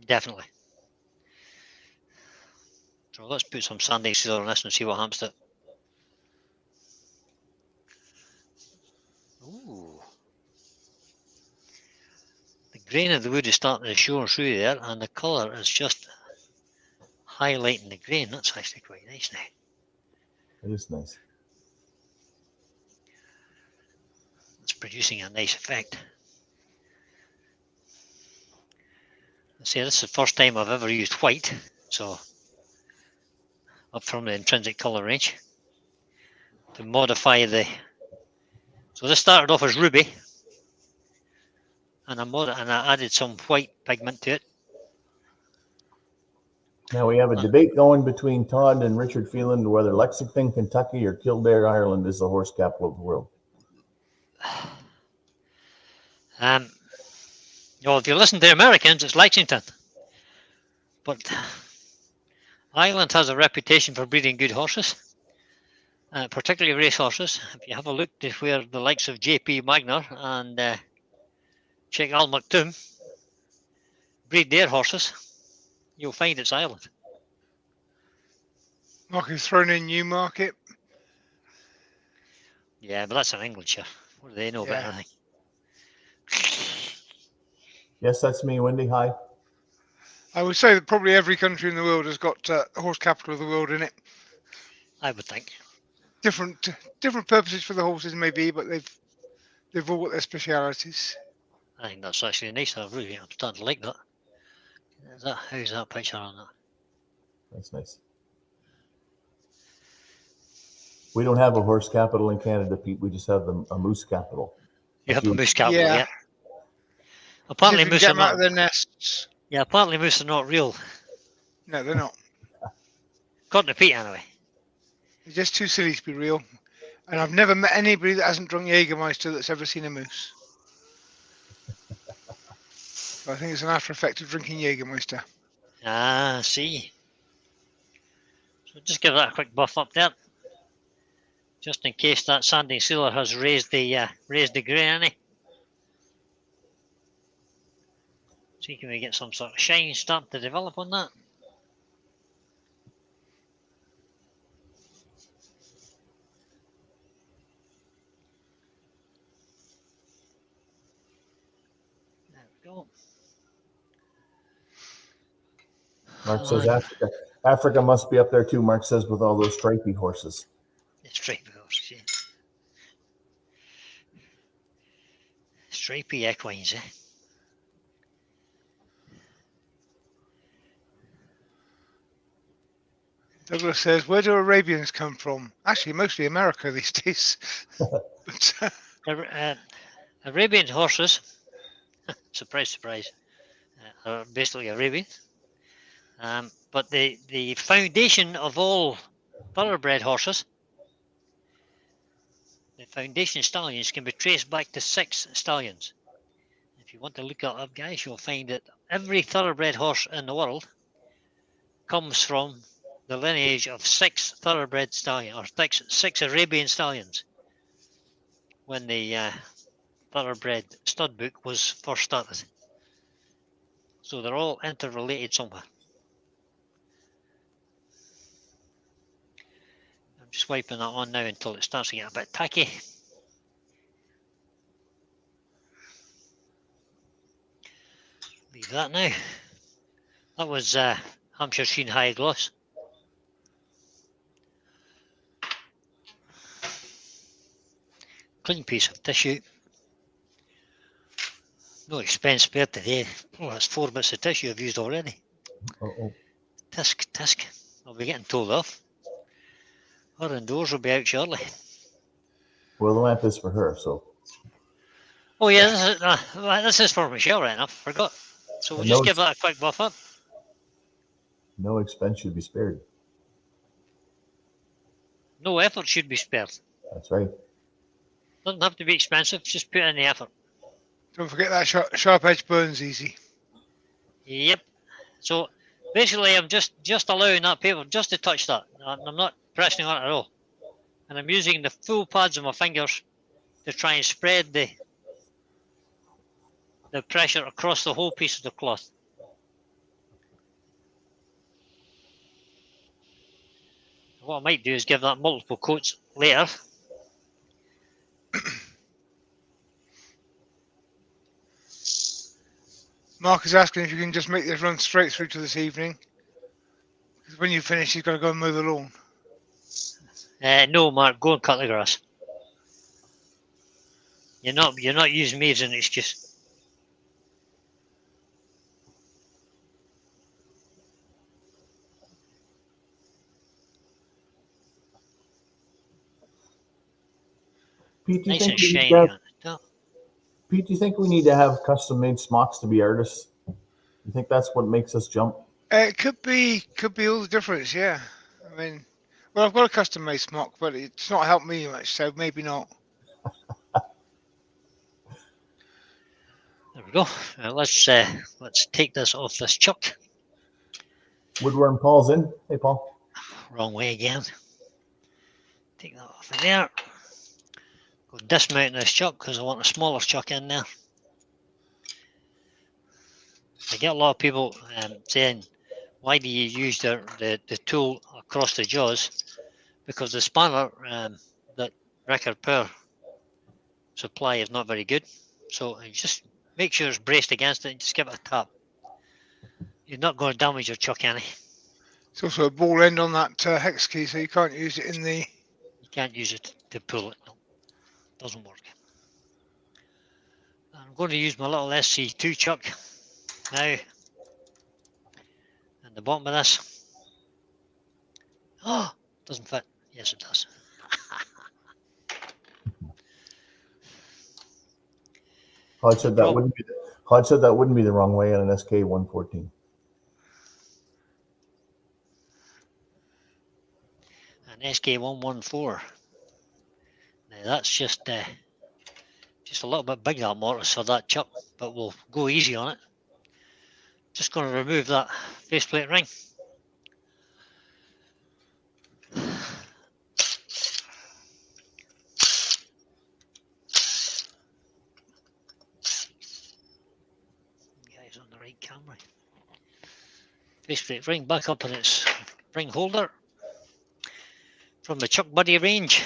definitely. So let's put some sanding sealer on this and see what happens to it. grain of the wood is starting to show through there, and the colour is just highlighting the grain. That's actually quite nice now. It is nice. It's producing a nice effect. See, this is the first time I've ever used white, so up from the intrinsic colour range to modify the. So this started off as ruby, and I added some white pigment to it. Now we have a debate going between Todd and Richard Phelan whether Lexington, Kentucky, or Kildare, Ireland is the horse capital of the world. Well, if you listen to Americans, it's Lexington. But Ireland has a reputation for breeding good horses, particularly race horses. If you have a look to where the likes of J.P. Magner and Sheikh Al Maktoum breed their horses, you'll find it's Ireland. Mark has thrown in Newmarket. Yeah, but that's in Englandshire. What do they know about anything? Yes, that's me, Wendy. Hi. I would say that probably every country in the world has got a horse capital of the world in it. I would think. Different purposes for the horses maybe, but they've all got their specialities. I think that's actually nice. I'm starting to like that. How's that picture on that? That's nice. We don't have a horse capital in Canada, Pete. We just have a moose capital. You have a moose capital, yeah. Apparently moose get are them out not. of their nests. Yeah, apparently moose are not real. No, they're not. According to Pete, anyway. They're just too silly to be real. And I've never met anybody that hasn't drunk Jägermeister that's ever seen a moose. So I think it's an after effect of drinking Jägermeister. Ah, see. So just give that a quick buff up there, just in case that sanding sealer has raised the grain. See, can we get some sort of shine start to develop on that? There we go. Mark says Africa must be up there too, Mark says, with all those stripy horses. Stripy horses, yeah. Stripy equines, eh? Douglas says, where do Arabians come from? Actually, mostly America these days. But, Arabian horses, surprise, surprise, are basically Arabian. But the foundation of all thoroughbred horses, the foundation stallions, can be traced back to 6 stallions. If you want to look that up, guys, you'll find that every thoroughbred horse in the world comes from the lineage of 6 thoroughbred stallions, or 6 Arabian stallions, when the thoroughbred stud book was first started. So they're all interrelated somewhere. I'm just wiping that on now until it starts to get a bit tacky. Leave that now. That was Hampshire Sheen High Gloss. Clean piece of tissue. No expense spared today. Oh, that's 4 bits of tissue I've used already. Tisk. I'll be getting told off. Her indoors will be out shortly. Well, the lamp is for her, so. Oh yeah, this is for Michelle right enough. Forgot. So we'll just give that a quick buff up. No expense should be spared. No effort should be spared. That's right. Doesn't have to be expensive, just put in the effort. don't forget that sharp edge burns easy. Yep. So basically I'm just allowing that paper just to touch that. I'm not pressing on it at all. And I'm using the full pads of my fingers to try and spread the pressure across the whole piece of the cloth. What I might do is give that multiple coats later. Mark is asking if you can just make this run straight through to this evening. Because when you finish, you've got to go and mow the lawn. No, Mark, go and cut the grass. You're not using me as an excuse. Pete, do you Nice think and we need to shiny have, on it. No. Pete, do you think we need to have custom-made smocks to be artists? You think that's what makes us jump? It could be all the difference. Yeah. I mean, well, I've got a custom-made smock, but it's not helped me much, so maybe not. There we go. Let's take this off this chuck. Woodworm Paul's in. Hey, Paul. Wrong way again. Take that off of there. Go dismount this chuck because I want a smaller chuck in there. I get a lot of people saying, why do you use the tool across the jaws? Because the spanner that record power supply is not very good. So you just make sure it's braced against it and just give it a tap. You're not going to damage your chuck any. It's also a ball end on that hex key, so you can't use it in the. You can't use it to pull it. No, doesn't work. I'm going to use my little SC2 chuck now. And the bottom of this. Oh, doesn't fit. Yes, it does. Hodge said that wouldn't be. Hodge said that wouldn't be the wrong way on an SK 114. An SK 114. Now that's just a little bit big, that mortise for that chuck, but we'll go easy on it. Just going to remove that faceplate ring. Guys on the right camera. Faceplate ring back up in its ring holder from the Chuck Buddy range.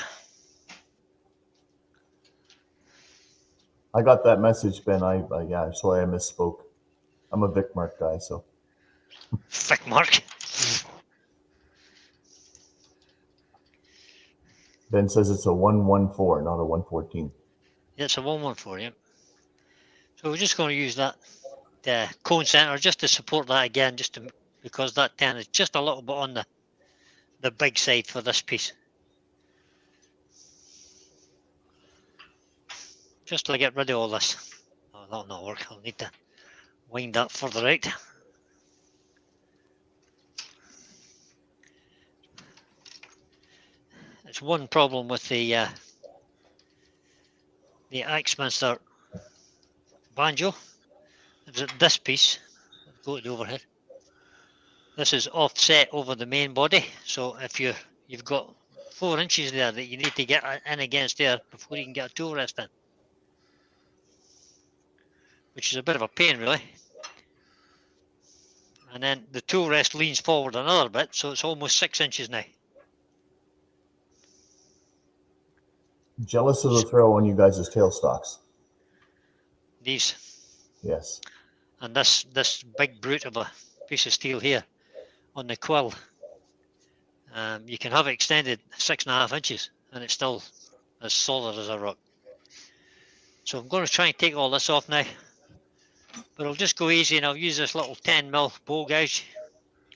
I got that message, Ben. Yeah, sorry I misspoke. I'm a Vic Mark guy, so. Vic Mark. Ben says it's a 114, not a 114. It's a 114, yeah. So we're just going to use that cone center just to support that again, because that 10 is just a little bit on the big side for this piece. Just to get rid of all this. Oh, that'll not work. I'll need to wind that further out. It's one problem with the Axminster banjo. Is that this piece, go to the overhead. This is offset over the main body, so if you've got 4 inches there that you need to get in against there before you can get a tool rest in, which is a bit of a pain really. And then the tool rest leans forward another bit, so it's almost 6 inches now. Jealous of the throw on you guys' tailstocks. These. Yes. And this big brute of a piece of steel here on the quill, you can have it extended 6.5 inches and it's still as solid as a rock. So I'm going to try and take all this off now, but I'll just go easy and I'll use this little 10mm bowl gouge.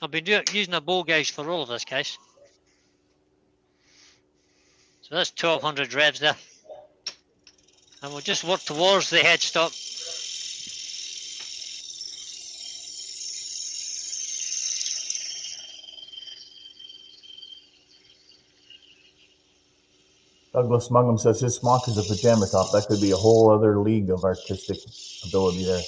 I've been using a bowl gouge for all of this, guys. So that's 1200 revs there. And we'll just work towards the headstock. Douglas Mungum says his smock is a pajama top. That could be a whole other league of artistic ability there.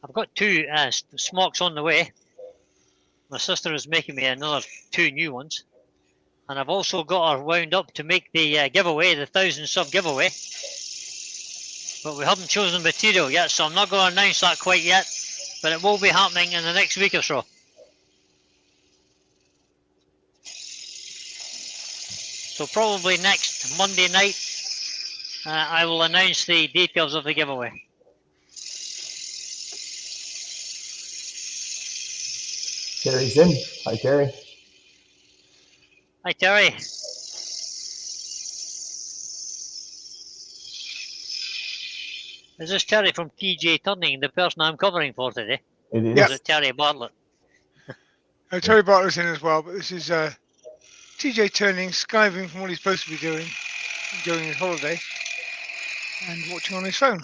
I've got 2 smocks on the way. My sister is making me another 2 new ones. And I've also got her wound up to make the giveaway, the 1,000 sub giveaway. But we haven't chosen material yet, so I'm not going to announce that quite yet. But it will be happening in the next week or so. So probably next Monday night, I will announce the details of the giveaway. Terry's in. Hi, Terry. Hi, Terry. Is this Terry from TJ Turning, the person I'm covering for today? It is. Or is it Terry Bartlett? Terry Bartlett's in as well, but this is TJ Turning, skiving from what he's supposed to be doing, enjoying his holiday, and watching on his phone.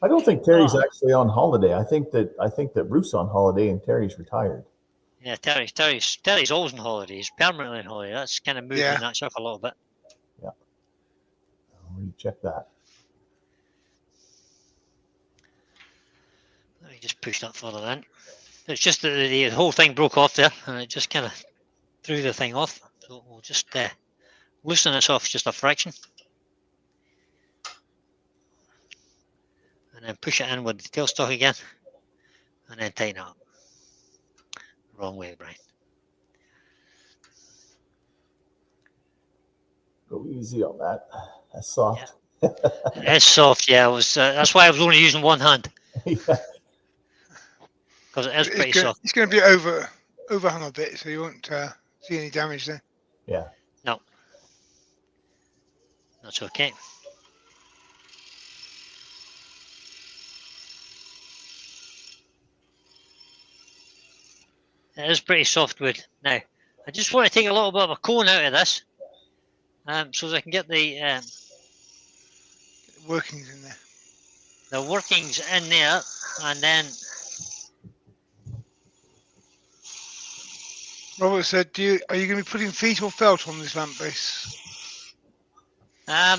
I don't think Terry's actually on holiday. I think that Bruce's on holiday and Terry's retired. Yeah, Terry's always on holiday. He's permanently on holiday. That's kind of moved in that circle a little bit. Yeah. Let me check that. Let me just push that further in. It's just that the whole thing broke off there, and it just kind of threw the thing off. So we'll just loosen this off just a fraction. And then push it in with the tailstock again, and then tighten it up. Wrong way, Brian. Go easy on that. That's soft. Yeah. It's soft, yeah. It was. That's why I was only using one hand. Yeah. Because it is pretty soft. It's going to be overhung a bit, so you won't see any damage there. Yeah. No. That's okay. It is pretty soft wood. Now, I just want to take a little bit of a cone out of this, so that I can get the Workings in there. the workings in there, and then Robert said, are you going to be putting feet or felt on this lamp base? I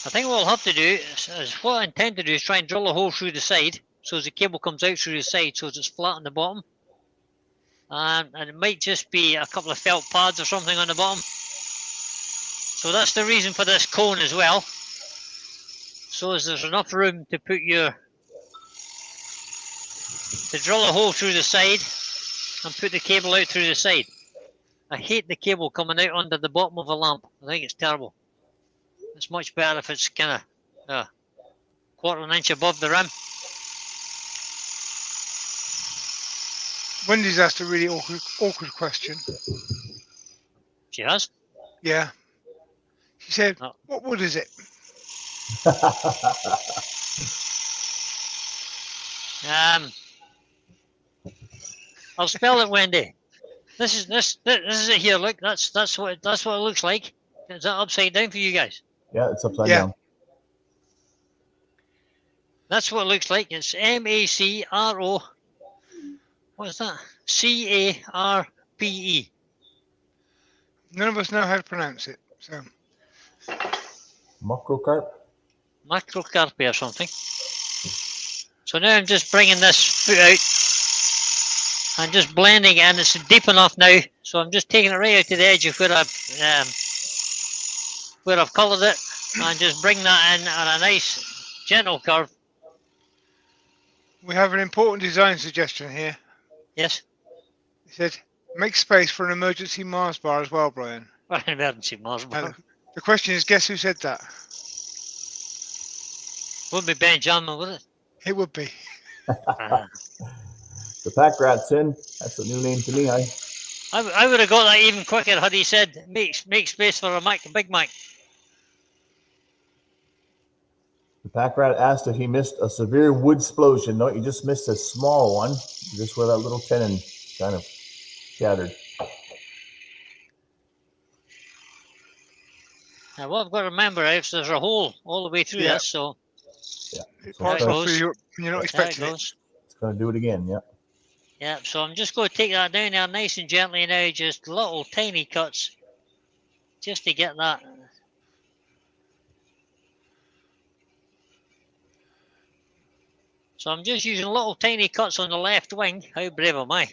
think what I'll have to do is what I intend to do is try and drill a hole through the side, so as the cable comes out through the side, so it's flat on the bottom. And it might just be a couple of felt pads or something on the bottom. So that's the reason for this cone as well. So as there's enough room to put to drill a hole through the side and put the cable out through the side. I hate the cable coming out under the bottom of a lamp. I think it's terrible. It's much better if it's kind of quarter of an inch above the rim. Wendy's asked a really awkward question. She has? Yeah. She said, What wood is it? I'll spell it, Wendy. This is it here. Look, that's what it looks like. Is that upside down for you guys? Yeah, it's upside down. That's what it looks like. It's MACRO. What is that? CARPE. None of us know how to pronounce it. So. Macrocarp? Macrocarpe or something. So now I'm just bringing this foot out and just blending it, and it's deep enough now. So I'm just taking it right out to the edge of where I've coloured it, and just bring that in on a nice gentle curve. We have an important design suggestion here. Yes. He said, make space for an emergency Mars bar as well, Brian. An emergency Mars bar. The question is, guess who said that? Wouldn't be Benjamin, would it? It would be. The pack rat's in. That's a new name to me. I would have got that even quicker had he said, make space for a Big Mac. The pack rat asked if he missed a severe wood explosion. No, you just missed a small one, just where that little tenon kind of shattered. Now, what I've got to remember is there's a hole all the way through this, so it parts off when you're not expecting it. It's going to do it again, yeah. Yeah, so I'm just going to take that down there nice and gently now, just little tiny cuts, just to get that. So I'm just using little tiny cuts on the left wing. How brave am I?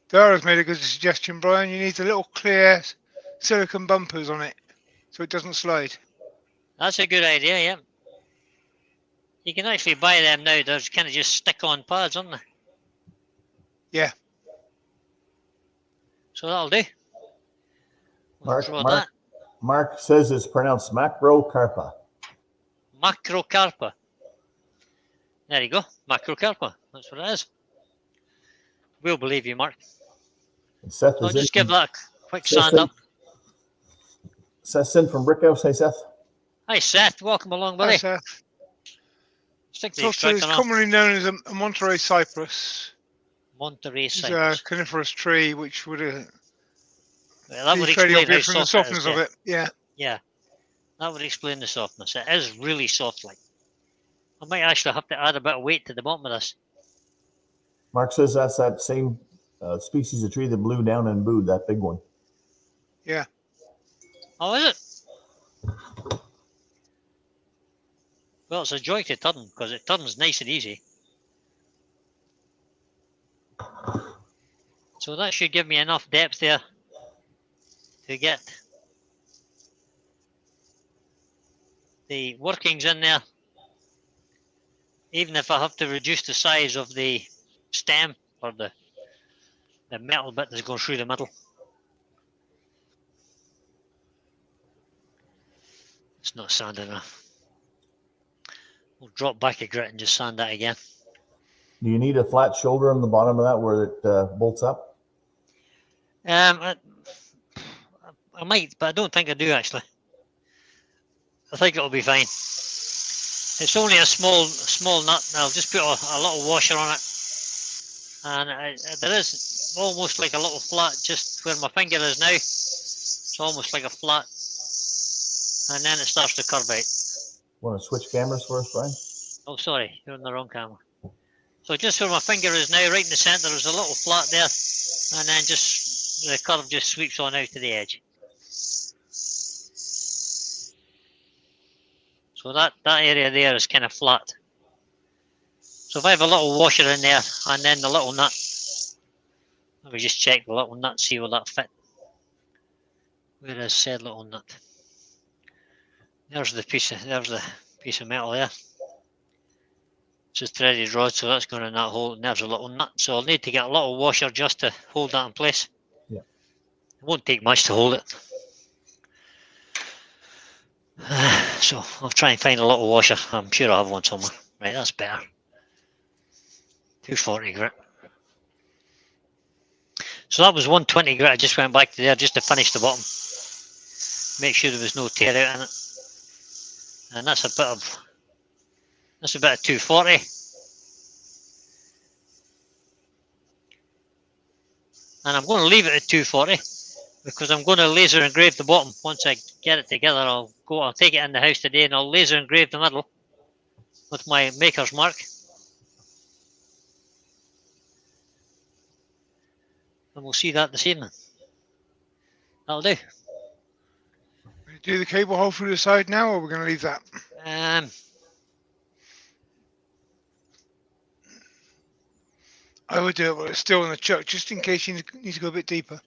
Dara's made a good suggestion, Brian. You need the little clear silicone bumpers on it so it doesn't slide. That's a good idea, yeah. You can actually buy them now. They're kind of just stick-on pads, aren't they? Yeah. So that'll do. We'll draw that. Mark says it's pronounced macrocarpa. Macrocarpa. There you go. Macrocarpa. That's what it is. We'll believe you, Mark. And Seth So I'll is in just give from, that a quick Seth's sand in- up. Seth's in from Brickhouse. Hey, Seth. Hi, Seth. Welcome along, buddy. That's Stick the it's extractor on. commonly known as a Monterey cypress. Monterey It's a cypress. coniferous tree, which would Well, that would be fairly explain how obvious from the soft it softness is. of it. Yeah. Yeah, that would explain the softness. It is really soft, like. I might actually have to add a bit of weight to the bottom of this. Mark says that's that same species of tree that blew down and booed, that big one. Yeah. Oh, is it? Well, it's a joy to turn because it turns nice and easy. So that should give me enough depth there to get the workings in there. Even if I have to reduce the size of the stem or the metal bit that's going through the middle. It's not sanded enough. We'll drop back a grit and just sand that again. Do you need a flat shoulder on the bottom of that where it bolts up? I might, but I don't think I do actually. I think it'll be fine. It's only a small nut. I'll just put a little washer on it, and there is almost like a little flat just where my finger is now. It's almost like a flat, and then it starts to curve out. Want to switch cameras for us, Brian? Oh, sorry, you're on the wrong camera. So just where my finger is now, right in the centre, there's a little flat there, and then just the curve just sweeps on out to the edge. So that area there is kind of flat. So if I have a little washer in there, and then the little nut, let me just check the little nut, see will that fit. Where is said little nut? There's the piece of metal there. It's a threaded rod, so that's going in that hole, and there's a little nut. So I'll need to get a little washer just to hold that in place. Yeah. It won't take much to hold it. So I'll try and find a little washer. I'm sure I have one somewhere. Right, that's better. 240 grit. So that was 120 grit. I just went back to there just to finish the bottom. Make sure there was no tear out in it. And that's a bit of 240. And I'm going to leave it at 240 because I'm going to laser engrave the bottom. Once I get it together, I'll take it in the house today and I'll laser engrave the middle with my maker's mark. And we'll see that this evening. That'll do. Do the cable hole through the side now, or we're going to leave that? I would do it while it's still in the chuck, just in case you need to go a bit deeper.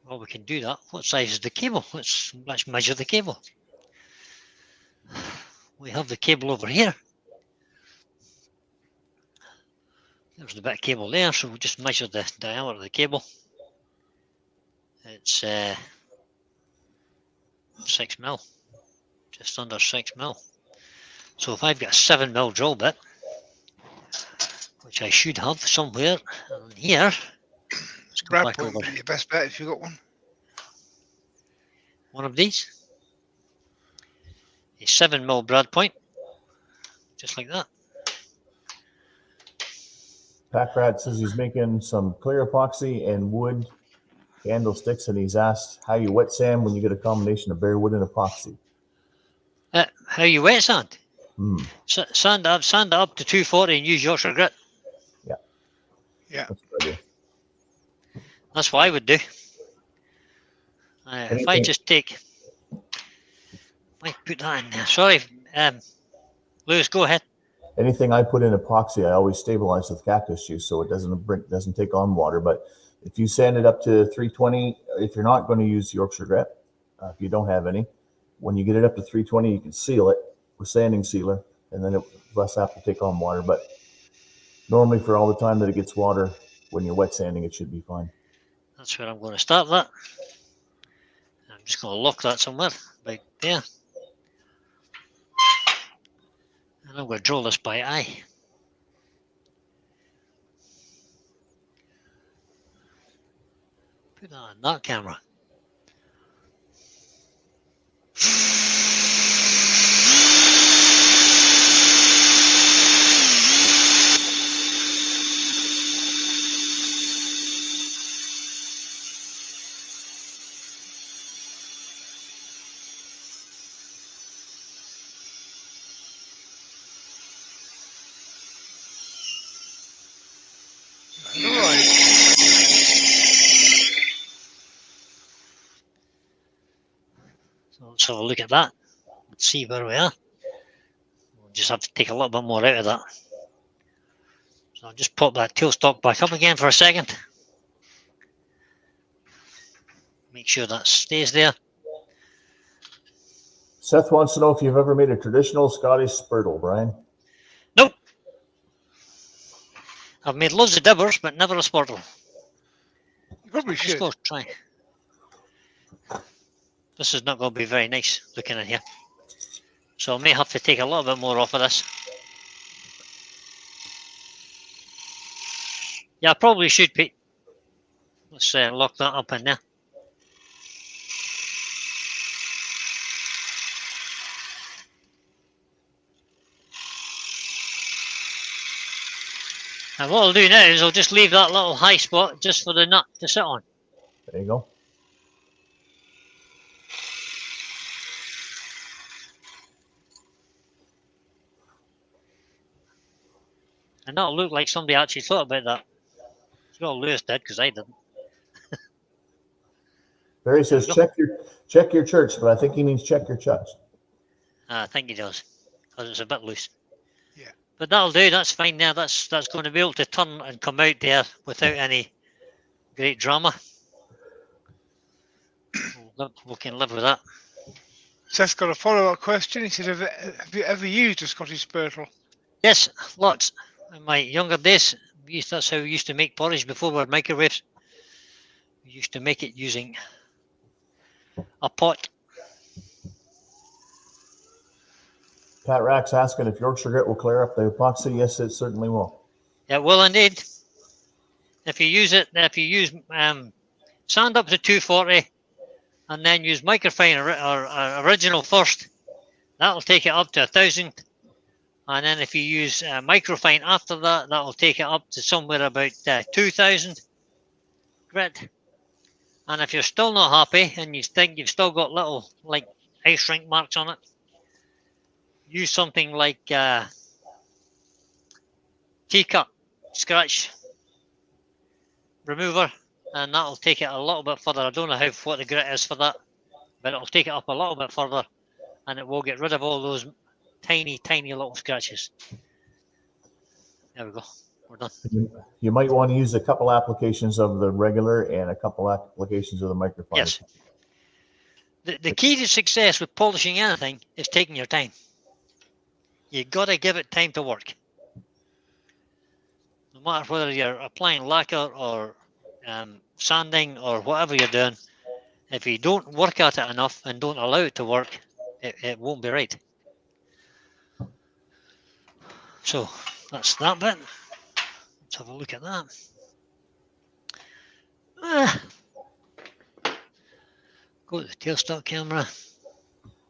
Well, we can do that. What size is the cable? Let's measure the cable. We have the cable over here. There's the bit of cable there, so we'll just measure the diameter of the cable. It's 6 mil, just under 6 mil. So if I've got a 7 mil drill bit, which I should have somewhere in here, let's go Brad back point over. would be your best bet if you got one. One of these, a 7 mil brad point, just like that. Pat Rat says he's making some clear epoxy and wood candlesticks, and he's asked how you wet sand when you get a combination of bare wood and epoxy. How you wet sand? Sand it up to 240 and use Yorkshire grit. Yeah. That's a good idea. That's what I would do. If I just might put that in there. Sorry, Lewis, go ahead. Anything I put in epoxy, I always stabilize with cactus juice so it doesn't take on water. But if you sand it up to 320, if you're not going to use Yorkshire grit, if you don't have any, when you get it up to 320, you can seal it with sanding sealer, and then it's less apt to take on water. But normally for all the time that it gets water, when you're wet sanding, it should be fine. That's where I'm going to start that. I'm just going to lock that somewhere, about there. And I'm going to draw this by eye. Put that on that camera. So let's have a look at that. Let's see where we are. We'll just have to take a little bit more out of that. So I'll just pop that tailstock back up again for a second. Make sure that stays there. Seth wants to know if you've ever made a traditional Scottish spurtle, Brian. Nope. I've made loads of dibbers, but never a spurtle. You probably should. Let's go try. This is not going to be very nice looking in here. So I may have to take a little bit more off of this. Yeah, I probably should, Pete. Let's lock that up in there. And what I'll do now is I'll just leave that little high spot just for the nut to sit on. There you go. And that'll look like somebody actually thought about that. Well, Lewis did, because I didn't. Barry says check your church, but I think he means check your chucks. I think he does, because it's a bit loose. Yeah. But that'll do. That's fine now. That's going to be able to turn and come out there without any great drama. We can live with that. Seth's got a follow-up question. He said, have you ever used a Scottish spurtle? Yes, lots. In my younger days, that's how we used to make porridge before we had microwaves. We used to make it using a pot. Pat Rack's asking if Yorkshire grit will clear up the epoxy. Yes, it certainly will. It will indeed. If you use sand up to 240 and then use microfine or original first, that'll take it up to 1,000. And then if you use microfine after that, that'll take it up to somewhere about 2,000 grit. And if you're still not happy and you think you've still got little like ice rink marks on it, use something like teacup scratch remover, and that'll take it a little bit further. I don't know what the grit is for that, but it'll take it up a little bit further, and it will get rid of all those tiny little scratches. There we go. We're done. You might want to use a couple applications of the regular and a couple applications of the microfine. Yes. The key to success with polishing anything is taking your time. You got to give it time to work. No matter whether you're applying lacquer or sanding or whatever you're doing, if you don't work at it enough and don't allow it to work, it won't be right. So that's that bit. Let's have a look at that. Go to the tailstock camera.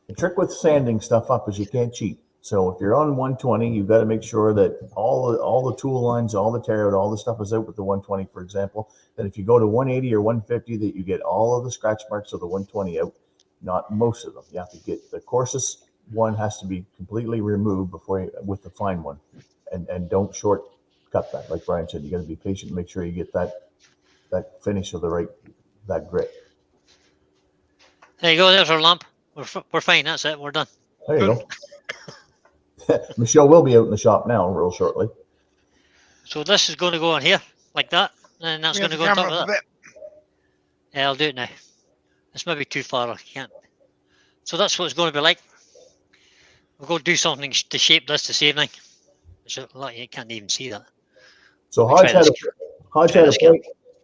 The trick with sanding stuff up is you can't cheat. So if you're on 120, you've got to make sure that all the tool lines, all the tear out, all the stuff is out with the 120, for example. Then if you go to 180 or 150, that you get all of the scratch marks of the 120 out, not most of them. You have to get the coarsest one has to be completely removed before with the fine one, and don't shortcut that. Like Brian said, you got to be patient and make sure you get that finish of that grit. There you go. There's our lamp. We're fine. That's it. We're done. There you go. Michelle will be out in the shop now real shortly. So this is going to go on here like that, and that's going to go on top of that. Yeah, I'll do it now. It's maybe too far. I can't. So that's what it's going to be like. We'll go do something to shape this evening. So, like, you can't even see that. So We'll try this.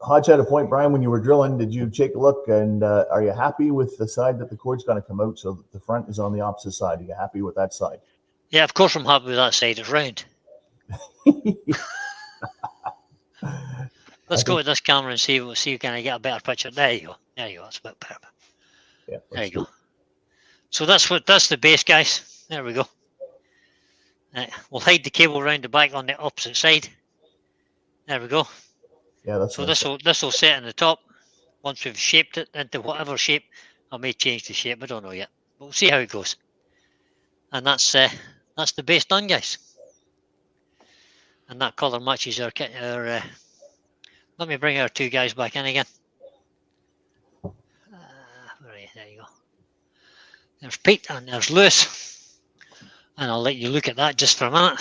Hodge had a point, Brian, when you were drilling. Did you take a look and are you happy with the side that the cord's going to come out so that the front is on the opposite side? Are you happy with that side? Yeah, of course I'm happy with that side. It's round. Let's go with this camera and see if we can get a better picture. There you go. There you go. That's a bit better. Yeah, there you go. So that's the base, guys. There we go. We'll hide the cable around the back on the opposite side. There we go. Yeah, that's so nice. this will set in the top. Once we've shaped it into whatever shape, I may change the shape. I don't know yet, but we'll see how it goes. And that's the base done, guys. And that colour matches our kit. Let me bring our two guys back in again. There you go. There's Pete and there's Lewis. And I'll let you look at that just for a minute.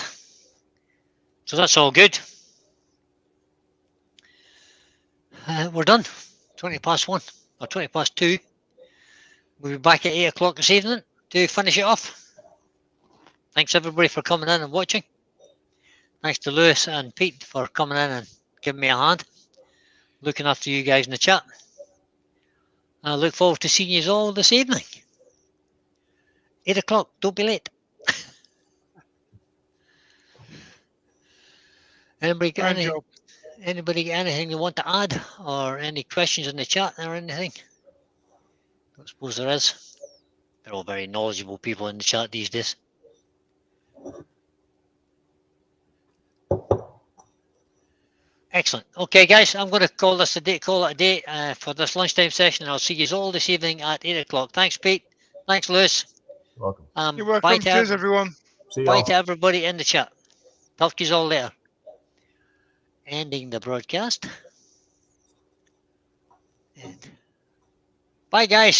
So that's all good. We're done. 20 past 1 or 20 past 2. We'll be back at 8 o'clock this evening to finish it off. Thanks everybody for coming in and watching. Thanks to Lewis and Pete for coming in and giving me a hand. Looking after you guys in the chat. I look forward to seeing you all this evening. 8 o'clock, don't be late. Anybody got anything you want to add, or any questions in the chat or anything? I suppose there is. They're all very knowledgeable people in the chat these days. Excellent. Okay, guys, I'm going to call it a day for this lunchtime session. I'll see you all this evening at 8 o'clock. Thanks, Pete. Thanks, Lewis. You're welcome. You're welcome. Cheers, everyone. Bye to everybody in the chat. Talk to you all later. Ending the broadcast. And bye, guys.